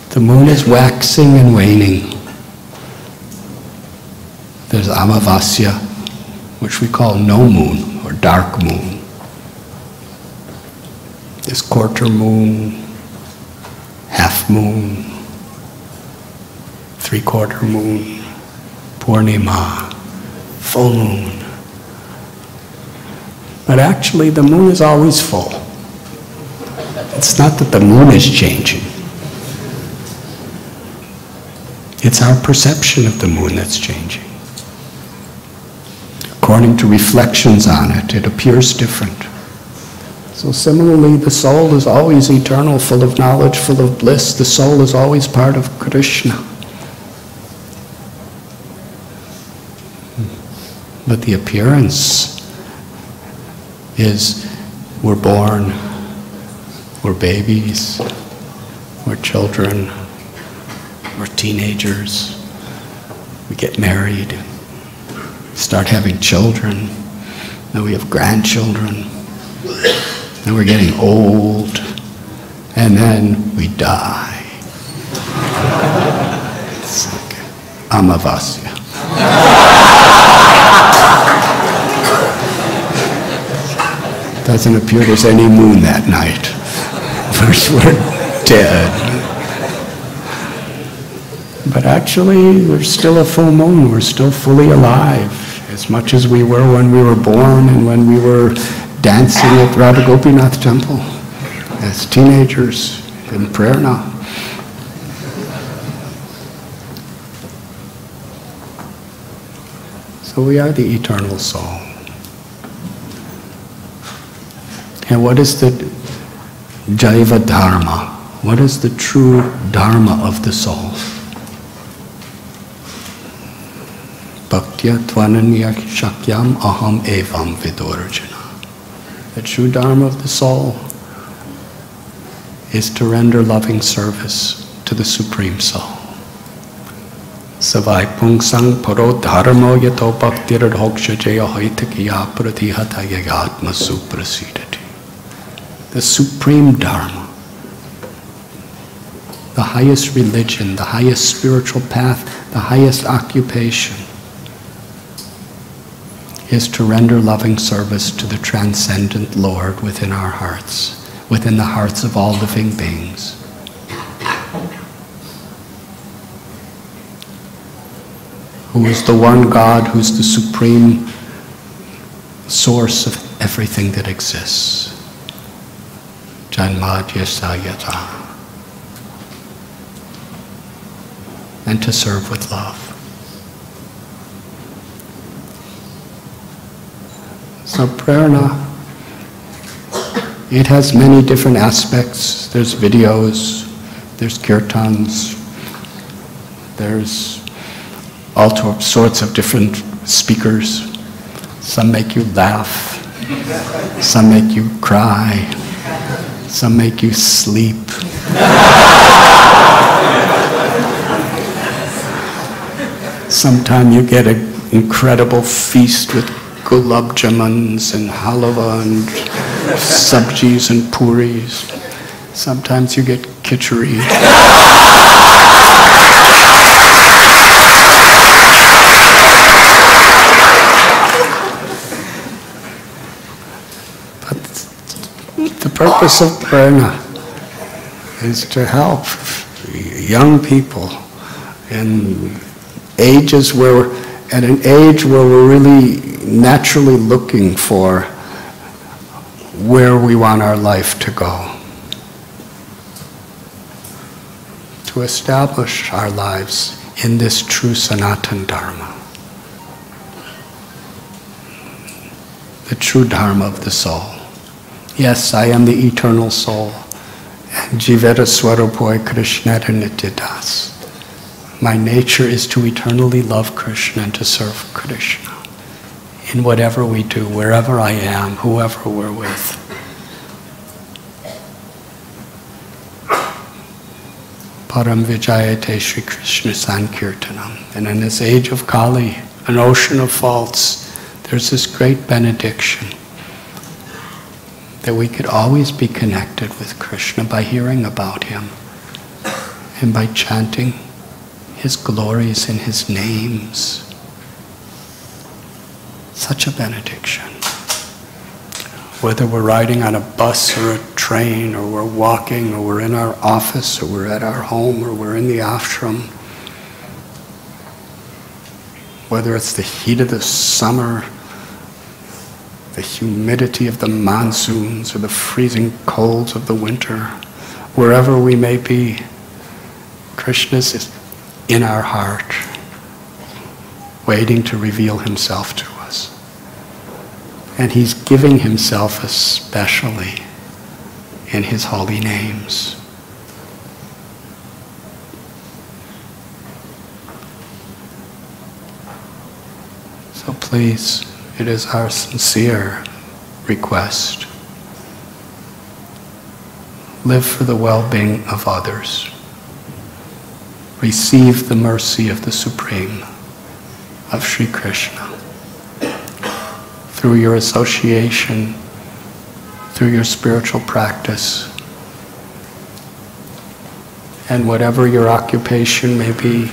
The moon is waxing and waning. There's Amavasya, which we call no moon or dark moon. There's quarter moon, half moon, three-quarter moon, Purnima, full moon. But actually the moon is always full. It's not that the moon is changing. It's our perception of the moon that's changing. According to reflections on it, it appears different. So similarly, the soul is always eternal, full of knowledge, full of bliss. The soul is always part of Krishna. But the appearance is we're born, we're babies, we're children, we're teenagers, we get married, start having children, then we have grandchildren, then we're getting old, and then we die. It's like Amavasya. Doesn't appear there's any moon that night. We're dead. But actually, there's still a full moon. We're still fully alive, as much as we were when we were born and when we were dancing at Radha Gopinath temple as teenagers in Prerana. So we are the eternal soul. And what is the Jaiva Dharma? What is the true Dharma of the soul? Bhaktya Tvananya Shakyam Aham Evam Vidorjana. The true Dharma of the soul is to render loving service to the Supreme Soul. Savai Pungsang Paro Dharmo Yato Bhaktir Hoksha Jaya Haitakiya Pratihata Yagatma Suprasidati. The Supreme Dharma, the highest religion, the highest spiritual path, the highest occupation, is to render loving service to the transcendent Lord within our hearts, within the hearts of all living beings. Who is the one God who's the supreme source of everything that exists. Janmadhyasayata. And to serve with love. So Prerana, it has many different aspects. There's videos, there's kirtans, There's all sorts of different speakers. Some make you laugh, some make you cry, some make you sleep. Sometimes you get an incredible feast with gulab jamans and halwa and sabjis and puris. Sometimes you get khichdi. The purpose of Prerana is to help young people in ages where, at an age where we're really naturally looking for where we want our life to go. To establish our lives in this true Sanatana Dharma. The true Dharma of the soul. Yes, I am the eternal soul. And Jiveta Swarupoy Krishna Nityadas. My nature is to eternally love Krishna and to serve Krishna. In whatever we do, wherever I am, whoever we're with. Param Vijayate Shri Krishna Sankirtanam. And in this age of Kali, an ocean of faults, there's this great benediction that we could always be connected with Krishna by hearing about him and by chanting his glories and his names. Such a benediction. Whether we're riding on a bus or a train, or we're walking, or we're in our office, or we're at our home, or we're in the ashram, whether it's the heat of the summer, the humidity of the monsoons, or the freezing colds of the winter, wherever we may be, Krishna is in our heart, waiting to reveal himself to us. And he's giving himself especially in his holy names. So please, it is our sincere request. Live for the well-being of others. Receive the mercy of the Supreme, of Sri Krishna. Through your association, through your spiritual practice, and whatever your occupation may be,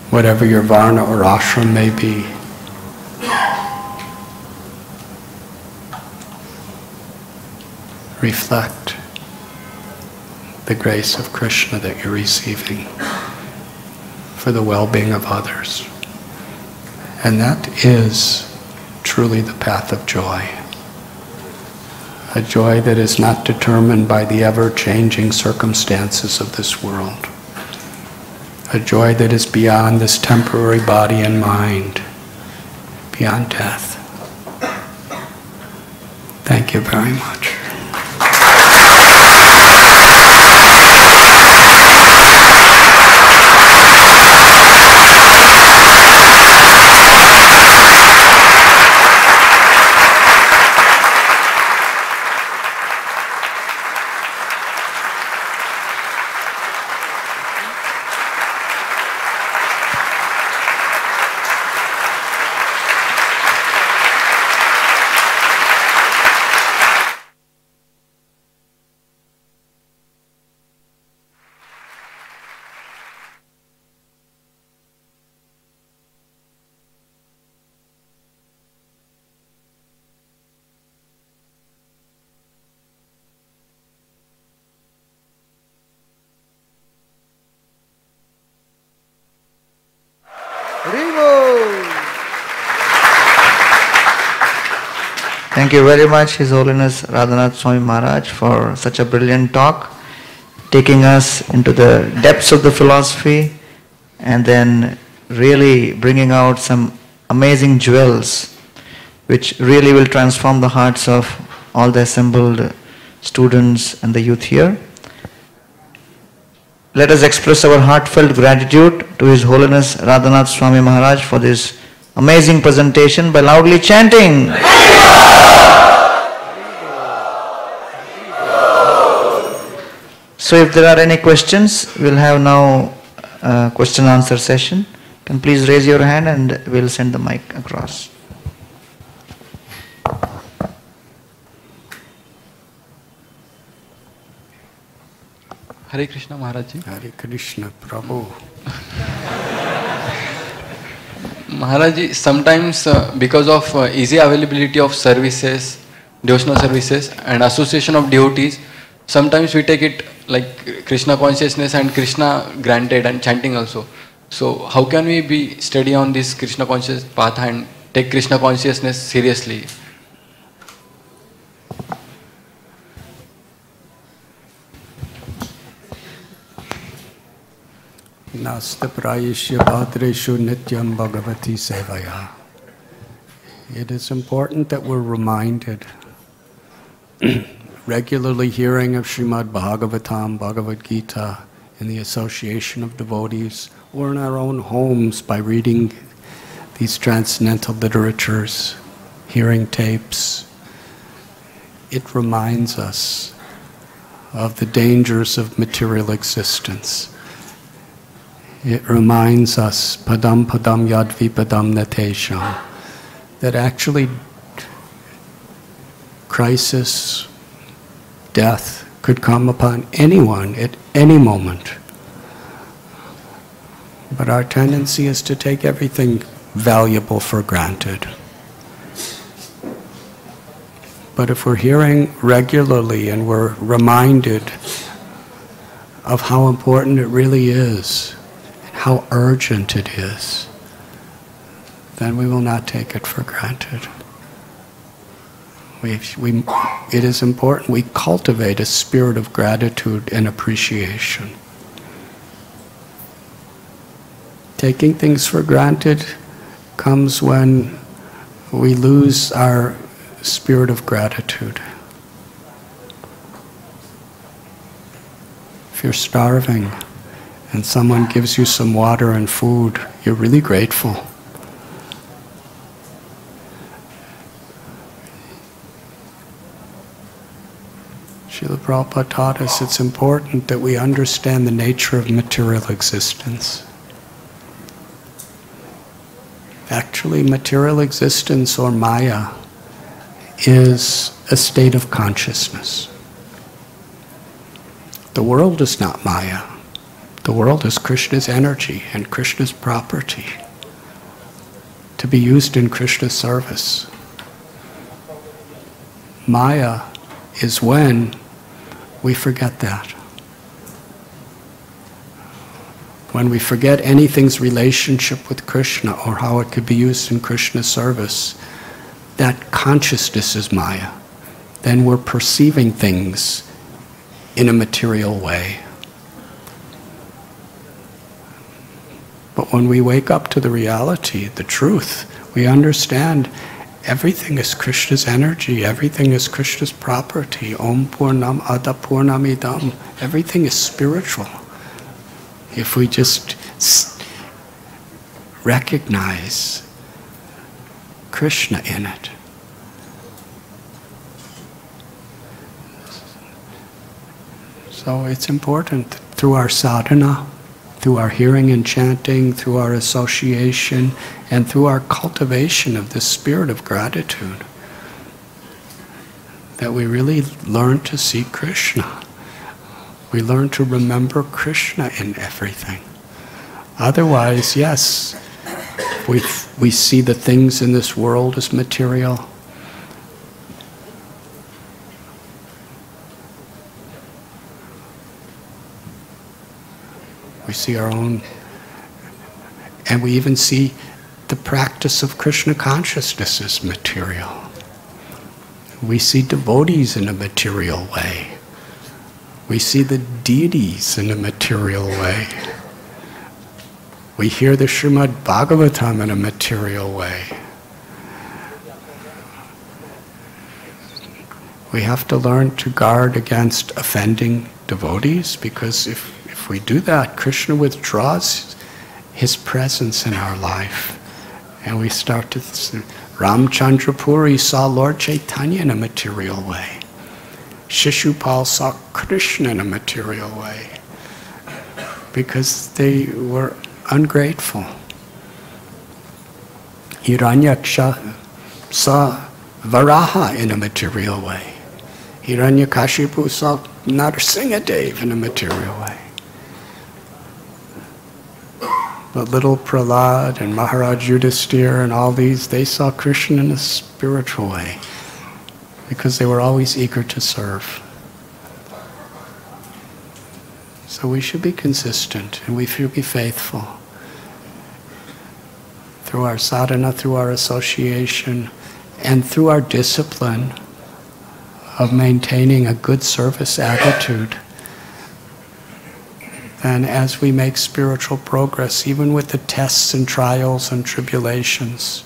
whatever your varna or ashram may be, reflect the grace of Krishna that you're receiving for the well-being of others. And that is truly the path of joy. A joy that is not determined by the ever-changing circumstances of this world. A joy that is beyond this temporary body and mind, beyond death. Thank you very much. Thank you very much, His Holiness Radhanath Swami Maharaj, for such a brilliant talk, taking us into the depths of the philosophy and then really bringing out some amazing jewels which really will transform the hearts of all the assembled students and the youth here. let us express our heartfelt gratitude to His Holiness Radhanath Swami Maharaj for this amazing presentation by loudly chanting. So if there are any questions, we'll have now a question and answer session. You can please raise your hand and we'll send the mic across. Hare Krishna Maharaj ji. Hare Krishna Prabhu. Maharaj ji, sometimes because of easy availability of services, devotional services and association of devotees, sometimes we take it like Krishna consciousness and Krishna granted and chanting also. So how can we be steady on this Krishna conscious path and take Krishna consciousness seriously? Nasta prayishya bhadreshu nityam bhagavati sevaya. It is important that we're reminded, regularly hearing of Srimad Bhagavatam, Bhagavad Gita, in the association of devotees, or in our own homes by reading these transcendental literatures, hearing tapes. It reminds us of the dangers of material existence. It reminds us, padam padam yadvi padam natesham, that actually crisis, death could come upon anyone at any moment. But our tendency is to take everything valuable for granted. But if we're hearing regularly and we're reminded of how important it really is, how urgent it is, then we will not take it for granted. It is important we cultivate a spirit of gratitude and appreciation. Taking things for granted comes when we lose our spirit of gratitude. If you're starving and someone gives you some water and food, you're really grateful. Srila Prabhupada taught us it's important that we understand the nature of material existence. Actually, material existence, or Maya, is a state of consciousness. The world is not Maya. The world is Krishna's energy and Krishna's property to be used in Krishna's service. Maya is when we forget that. When we forget anything's relationship with Krishna or how it could be used in Krishna's service, that consciousness is Maya. Then we're perceiving things in a material way. But when we wake up to the reality, the truth, we understand everything is Krishna's energy, everything is Krishna's property. Om Purnam Ada Purnamidam. Everything is spiritual. If we just recognize Krishna in it. So it's important through our sadhana, through our hearing and chanting, through our association, and through our cultivation of this spirit of gratitude, that we really learn to see Krishna. We learn to remember Krishna in everything. Otherwise, yes, we see the things in this world as material. We see our own, and we even see the practice of Krishna consciousness as material. We see devotees in a material way. We see the deities in a material way. We hear the Srimad Bhagavatam in a material way. We have to learn to guard against offending devotees, because If we do that, Krishna withdraws his presence in our life. And we start to Ramchandra Puri saw Lord Chaitanya in a material way. Shishupal saw Krishna in a material way. Because they were ungrateful. Hiranyaksha saw Varaha in a material way. Hiranyakashipu saw Narasimhadev in a material way. But little Prahlad and Maharaj Yudhisthira and all these, they saw Krishna in a spiritual way because they were always eager to serve. So we should be consistent and we should be faithful. Through our sadhana, through our association, and through our discipline of maintaining a good service attitude, then as we make spiritual progress, even with the tests and trials and tribulations,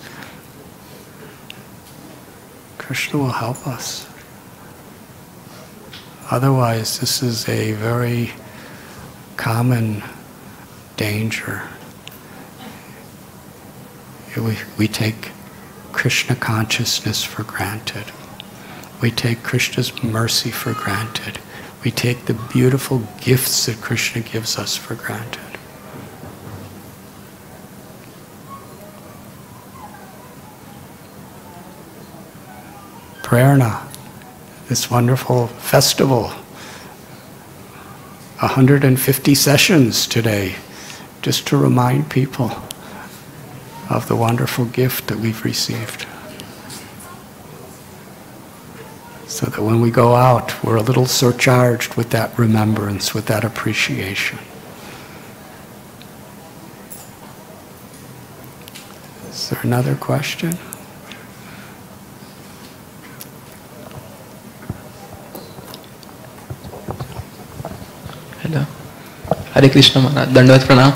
Krishna will help us. Otherwise, this is a very common danger. We take Krishna consciousness for granted. We take Krishna's mercy for granted. We take the beautiful gifts that Krishna gives us for granted. Prerana, this wonderful festival, 150 sessions today, just to remind people of the wonderful gift that we've received. So that when we go out, we're a little surcharged with that remembrance, with that appreciation. Is there another question? Hello. Hare Krishna Maharaj. Dandavat Pranam.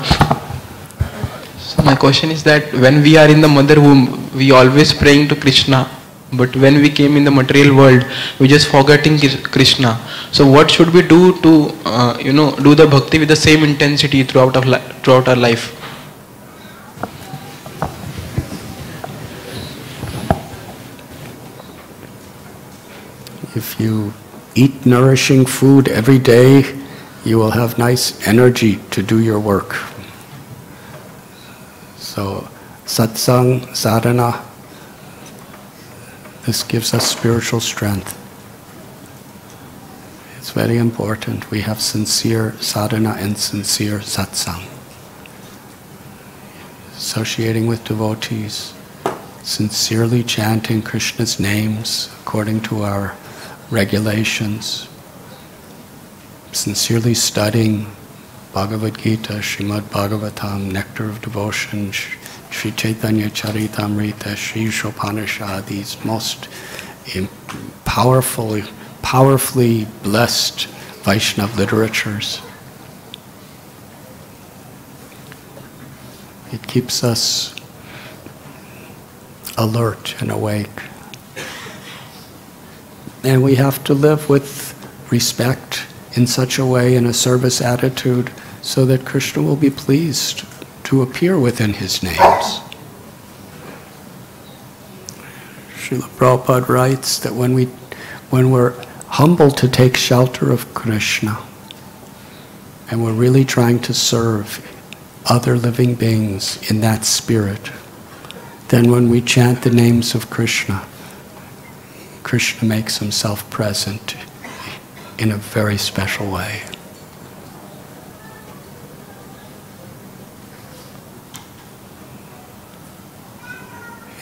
So my question is that when we are in the mother womb, we always praying to Krishna. But when we came in the material world, we just forgetting Krishna. So what should we do to, do the bhakti with the same intensity throughout our life? If you eat nourishing food every day, you will have nice energy to do your work. So, satsang, sadhana, this gives us spiritual strength. It's very important. We have sincere sadhana and sincere satsang. Associating with devotees, sincerely chanting Krishna's names according to our regulations, sincerely studying Bhagavad Gita, Srimad Bhagavatam, Nectar of Devotion, Sri Chaitanya Charitamrita, Sri Upanishad, these most powerfully blessed Vaishnava literatures. It keeps us alert and awake. And we have to live with respect in such a way, in a service attitude, so that Krishna will be pleased to appear within his names. Srila Prabhupada writes that when we're humble to take shelter of Krishna, and we're really trying to serve other living beings in that spirit, then when we chant the names of Krishna, Krishna makes himself present in a very special way.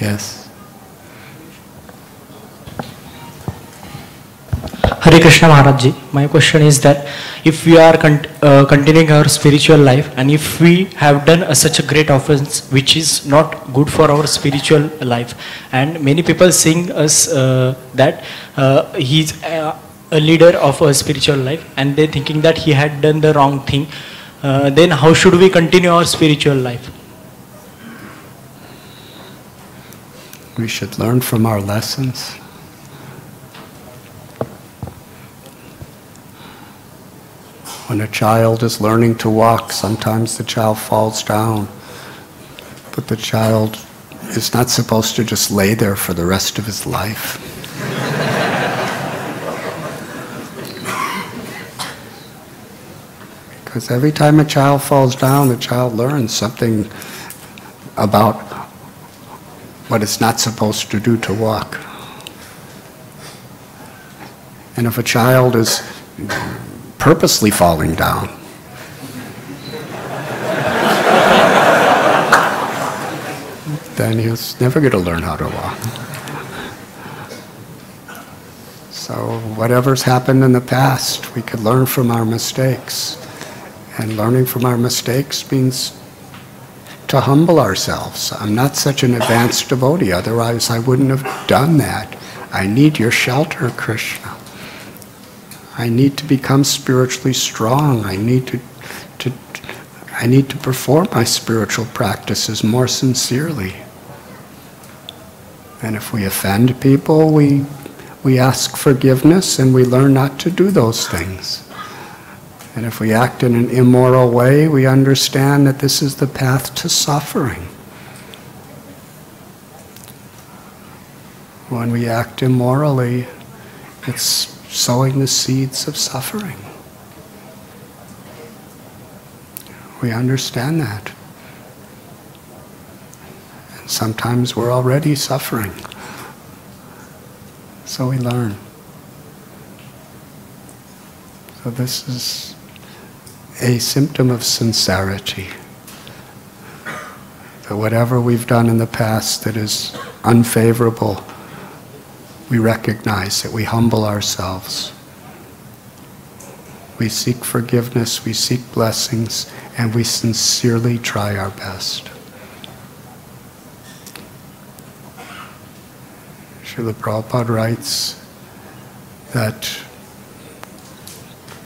Yes. Hare Krishna Maharaj Ji, my question is that if we are continuing our spiritual life and if we have done such a great offense which is not good for our spiritual life, and many people sing us that he's a leader of a spiritual life and they thinking that he had done the wrong thing, then how should we continue our spiritual life? We should learn from our lessons. When a child is learning to walk, sometimes the child falls down, but the child is not supposed to just lay there for the rest of his life. Because every time a child falls down, the child learns something about what it's not supposed to do to walk. And if a child is purposely falling down, then he's never going to learn how to walk. So whatever's happened in the past, we could learn from our mistakes. And learning from our mistakes means to humble ourselves. I'm not such an advanced devotee, otherwise I wouldn't have done that. I need your shelter, Krishna. I need to become spiritually strong. I need to perform my spiritual practices more sincerely. And if we offend people, we ask forgiveness and we learn not to do those things. And if we act in an immoral way, we understand that this is the path to suffering. When we act immorally, it's sowing the seeds of suffering. We understand that. And sometimes we're already suffering. So we learn. So this is a symptom of sincerity. That whatever we've done in the past that is unfavorable, we recognize it, we humble ourselves. We seek forgiveness, we seek blessings, and we sincerely try our best. Srila Prabhupada writes that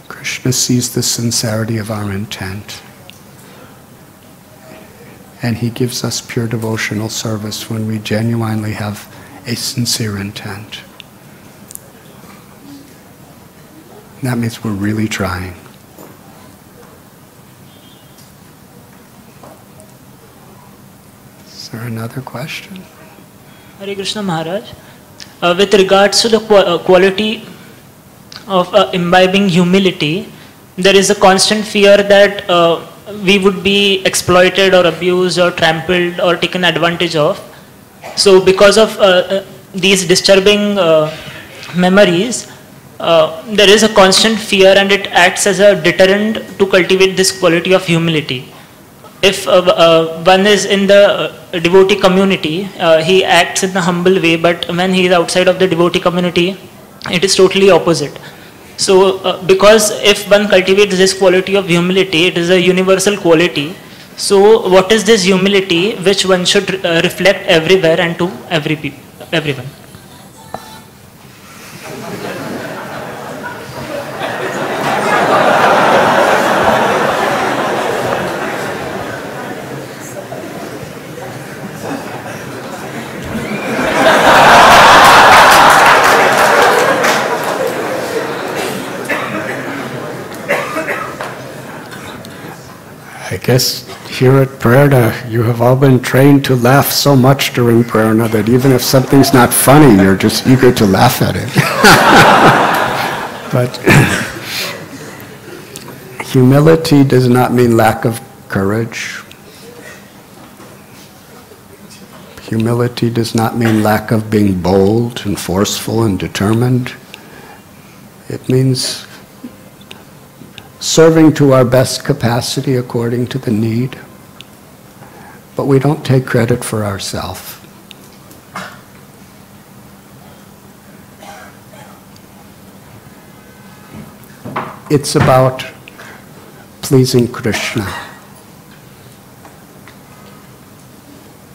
Krishna sees the sincerity of our intent. And he gives us pure devotional service when we genuinely have a sincere intent. And that means we're really trying. Is there another question? Hare Krishna Maharaj. With regards to the quality of imbibing humility, there is a constant fear that we would be exploited or abused or trampled or taken advantage of. So because of these disturbing memories, there is a constant fear and it acts as a deterrent to cultivate this quality of humility. If one is in the devotee community, he acts in a humble way, but when he is outside of the devotee community, it is totally opposite. So because if one cultivates this quality of humility, it is a universal quality. So what is this humility which one should reflect everywhere and to everyone? I guess here at Prerana, you have all been trained to laugh so much during Prerana that even if something's not funny, you're just eager to laugh at it. But humility does not mean lack of courage. Humility does not mean lack of being bold and forceful and determined. It means serving to our best capacity according to the need, but we don't take credit for ourselves. It's about pleasing Krishna.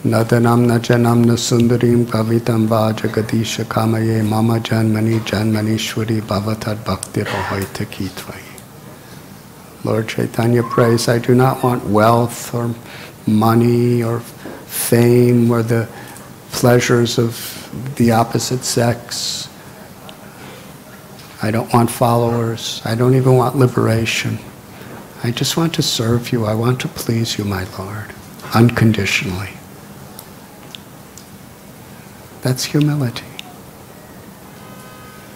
Nadanam na janam na sundarim kavitam va jagadisha kamaye mama janmani janmanishwari bhavatad bhakti rohaita kitvai. Lord Chaitanya prays, I do not want wealth or money or fame or the pleasures of the opposite sex. I don't want followers. I don't even want liberation. I just want to serve you. I want to please you, my Lord, unconditionally. That's humility.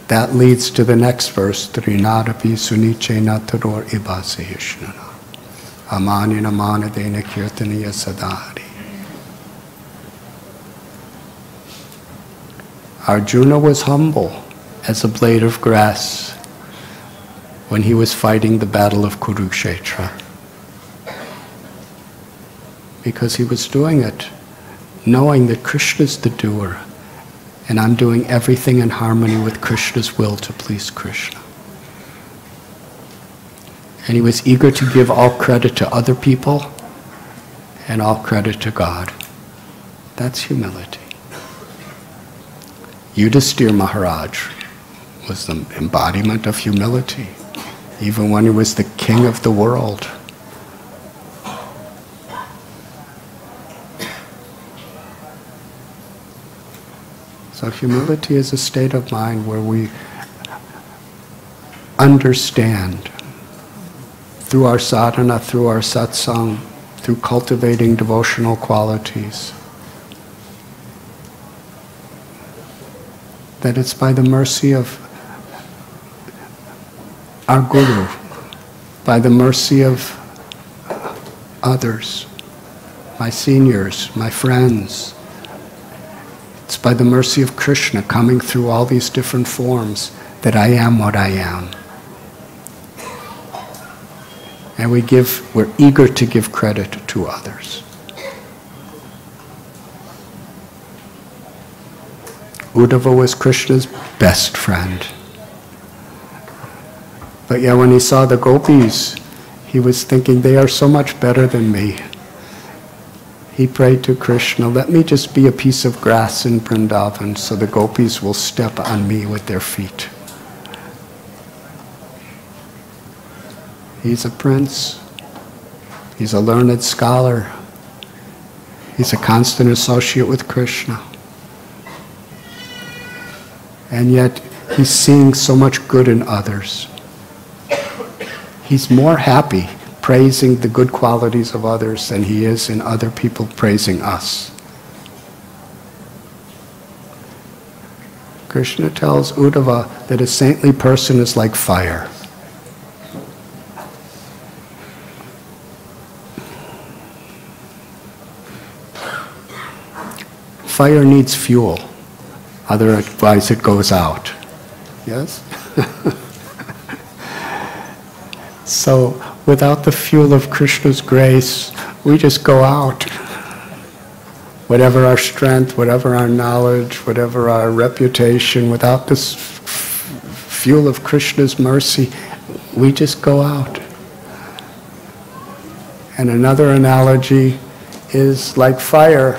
That leads to the next verse, Trinadapi sunichena taror ibasayishnana. Amanina manadena kirtaniya sadari. Arjuna was humble as a blade of grass when he was fighting the battle of Kurukshetra, because he was doing it knowing that Krishna's the doer, and I'm doing everything in harmony with Krishna's will to please Krishna. And he was eager to give all credit to other people and all credit to God. That's humility. Yudhisthira Maharaj was the embodiment of humility, even when he was the king of the world. So humility is a state of mind where we understand through our sadhana, through our satsang, through cultivating devotional qualities, that it's by the mercy of our Guru, by the mercy of others, my seniors, my friends. It's by the mercy of Krishna coming through all these different forms that I am what I am. And we're eager to give credit to others. Uddhava was Krishna's best friend. But yet when he saw the gopis, he was thinking, they are so much better than me. He prayed to Krishna, let me just be a piece of grass in Vrindavan so the gopis will step on me with their feet. He's a prince. He's a learned scholar. He's a constant associate with Krishna. And yet he's seeing so much good in others. He's more happy praising the good qualities of others than he is in other people praising us. Krishna tells Uddhava that a saintly person is like fire. Fire needs fuel, otherwise it goes out. Yes? So, without the fuel of Krishna's grace, we just go out. Whatever our strength, whatever our knowledge, whatever our reputation, without this fuel of Krishna's mercy, we just go out. And another analogy is like fire.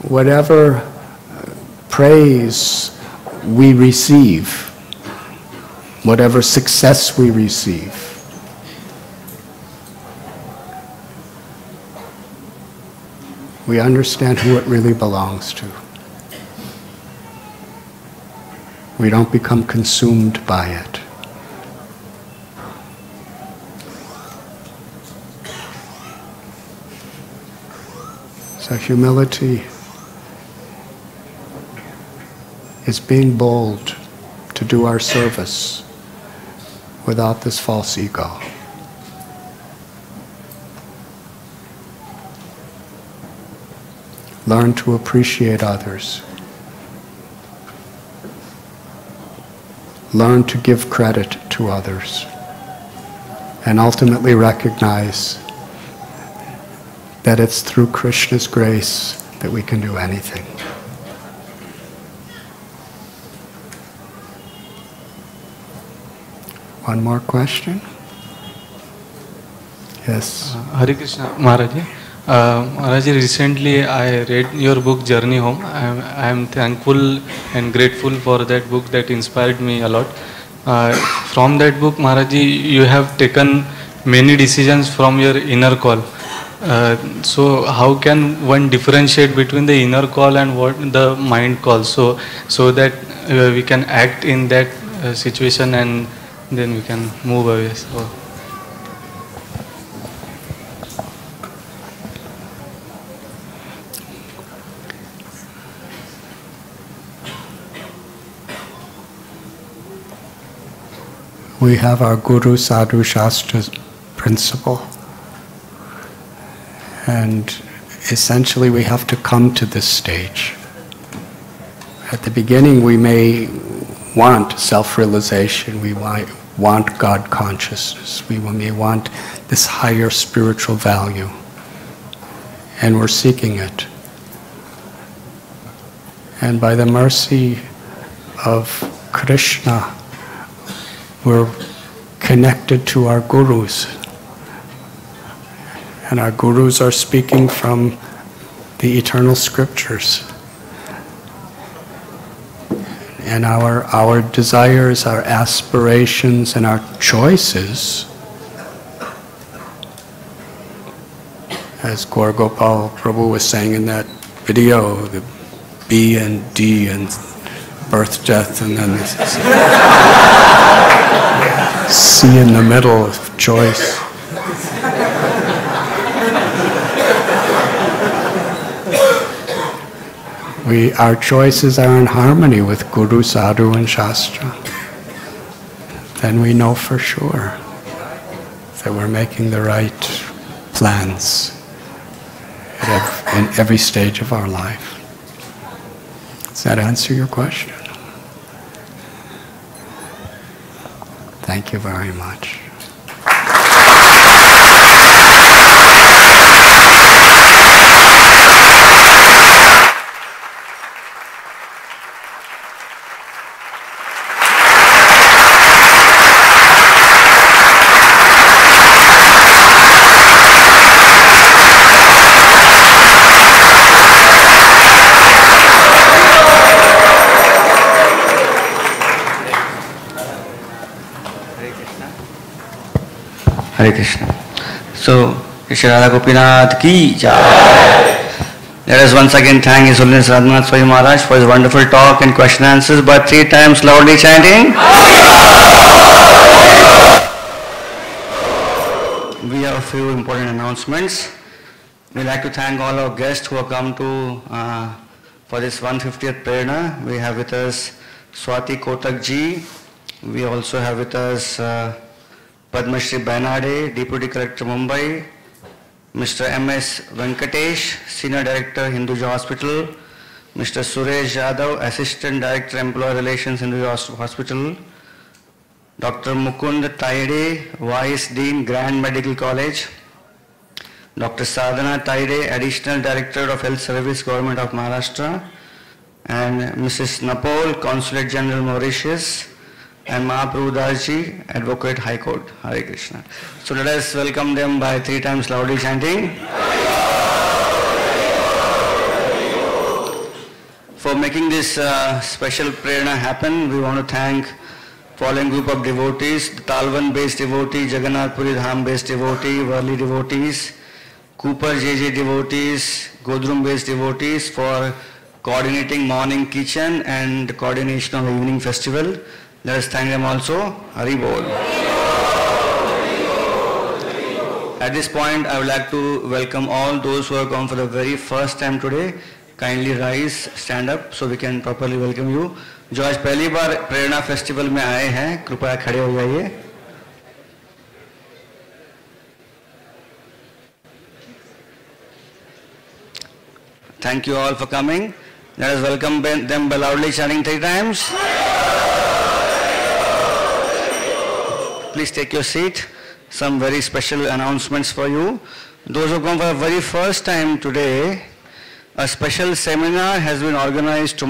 Whatever praise we receive, whatever success we receive, we understand who it really belongs to. We don't become consumed by it. So humility is being bold to do our service without this false ego. Learn to appreciate others. Learn to give credit to others. And ultimately recognize that it's through Krishna's grace that we can do anything. One more question? Yes. Hare Krishna, Maharaj. Maharaj, recently I read your book Journey Home. I am thankful and grateful for that book that inspired me a lot. From that book, Maharaj, you have taken many decisions from your inner call. So how can one differentiate between the inner call and what the mind calls, so that we can act in that situation and then we can move away? So. We have our Guru Sadhu Shastra principle. And essentially we have to come to this stage. At the beginning we may want self-realization, we might want God consciousness, we may want this higher spiritual value, and we're seeking it. And by the mercy of Krishna, we're connected to our gurus. And our gurus are speaking from the eternal scriptures. And our desires, our aspirations, and our choices, as Gaur Gopal Prabhu was saying in that video, the B and D and birth, death, and then C in the middle of choice. Our choices are in harmony with Guru, Sadhu, and Shastra. Then we know for sure that we're making the right plans in every stage of our life. Does that answer your question? Thank you very much. Hare Krishna. So, Shri Radha Gopinath ki jai. Let us once again thank His Holiness Radhanath Swami Maharaj for his wonderful talk and question answers by 3 times loudly chanting. We have a few important announcements. We'd like to thank all our guests who have come to for this 150th Prerana. We have with us Swati Kotak ji. We also have with us Padma Shri Bainade, Deputy Collector Mumbai, Mr. M.S. Venkatesh, Senior Director, Hinduja Hospital, Mr. Suresh Yadav, Assistant Director, Employee Relations, Hinduja Hospital, Dr. Mukund Taide, Vice Dean, Grand Medical College, Dr. Sadhana Taide, Additional Director of Health Service, Government of Maharashtra, and Mrs. Napol, Consulate General, Mauritius, and Mahaprabhu Dasji, Advocate, High Court. Hare Krishna. So let us welcome them by 3 times loudly chanting. For making this special Prerana happen, we want to thank following group of devotees: the Talwan based devotee, Jagannath Puri Dham based devotee, Varli devotees, Cooper JJ devotees, Godrum based devotees for coordinating morning kitchen and coordination of the evening festival. Let us thank them also. Hari Bol. At this point, I would like to welcome all those who have come for the very first time today. Kindly rise, stand up, so we can properly welcome you. जो आज पहली बार प्रेरणा festival में आए हैं, कृपया खड़े हो जाइए. Thank you all for coming. Let us welcome them by loudly chanting 3 times. Please take your seat. Some very special announcements for you. Those who come for the very first time today, a special seminar has been organized tomorrow.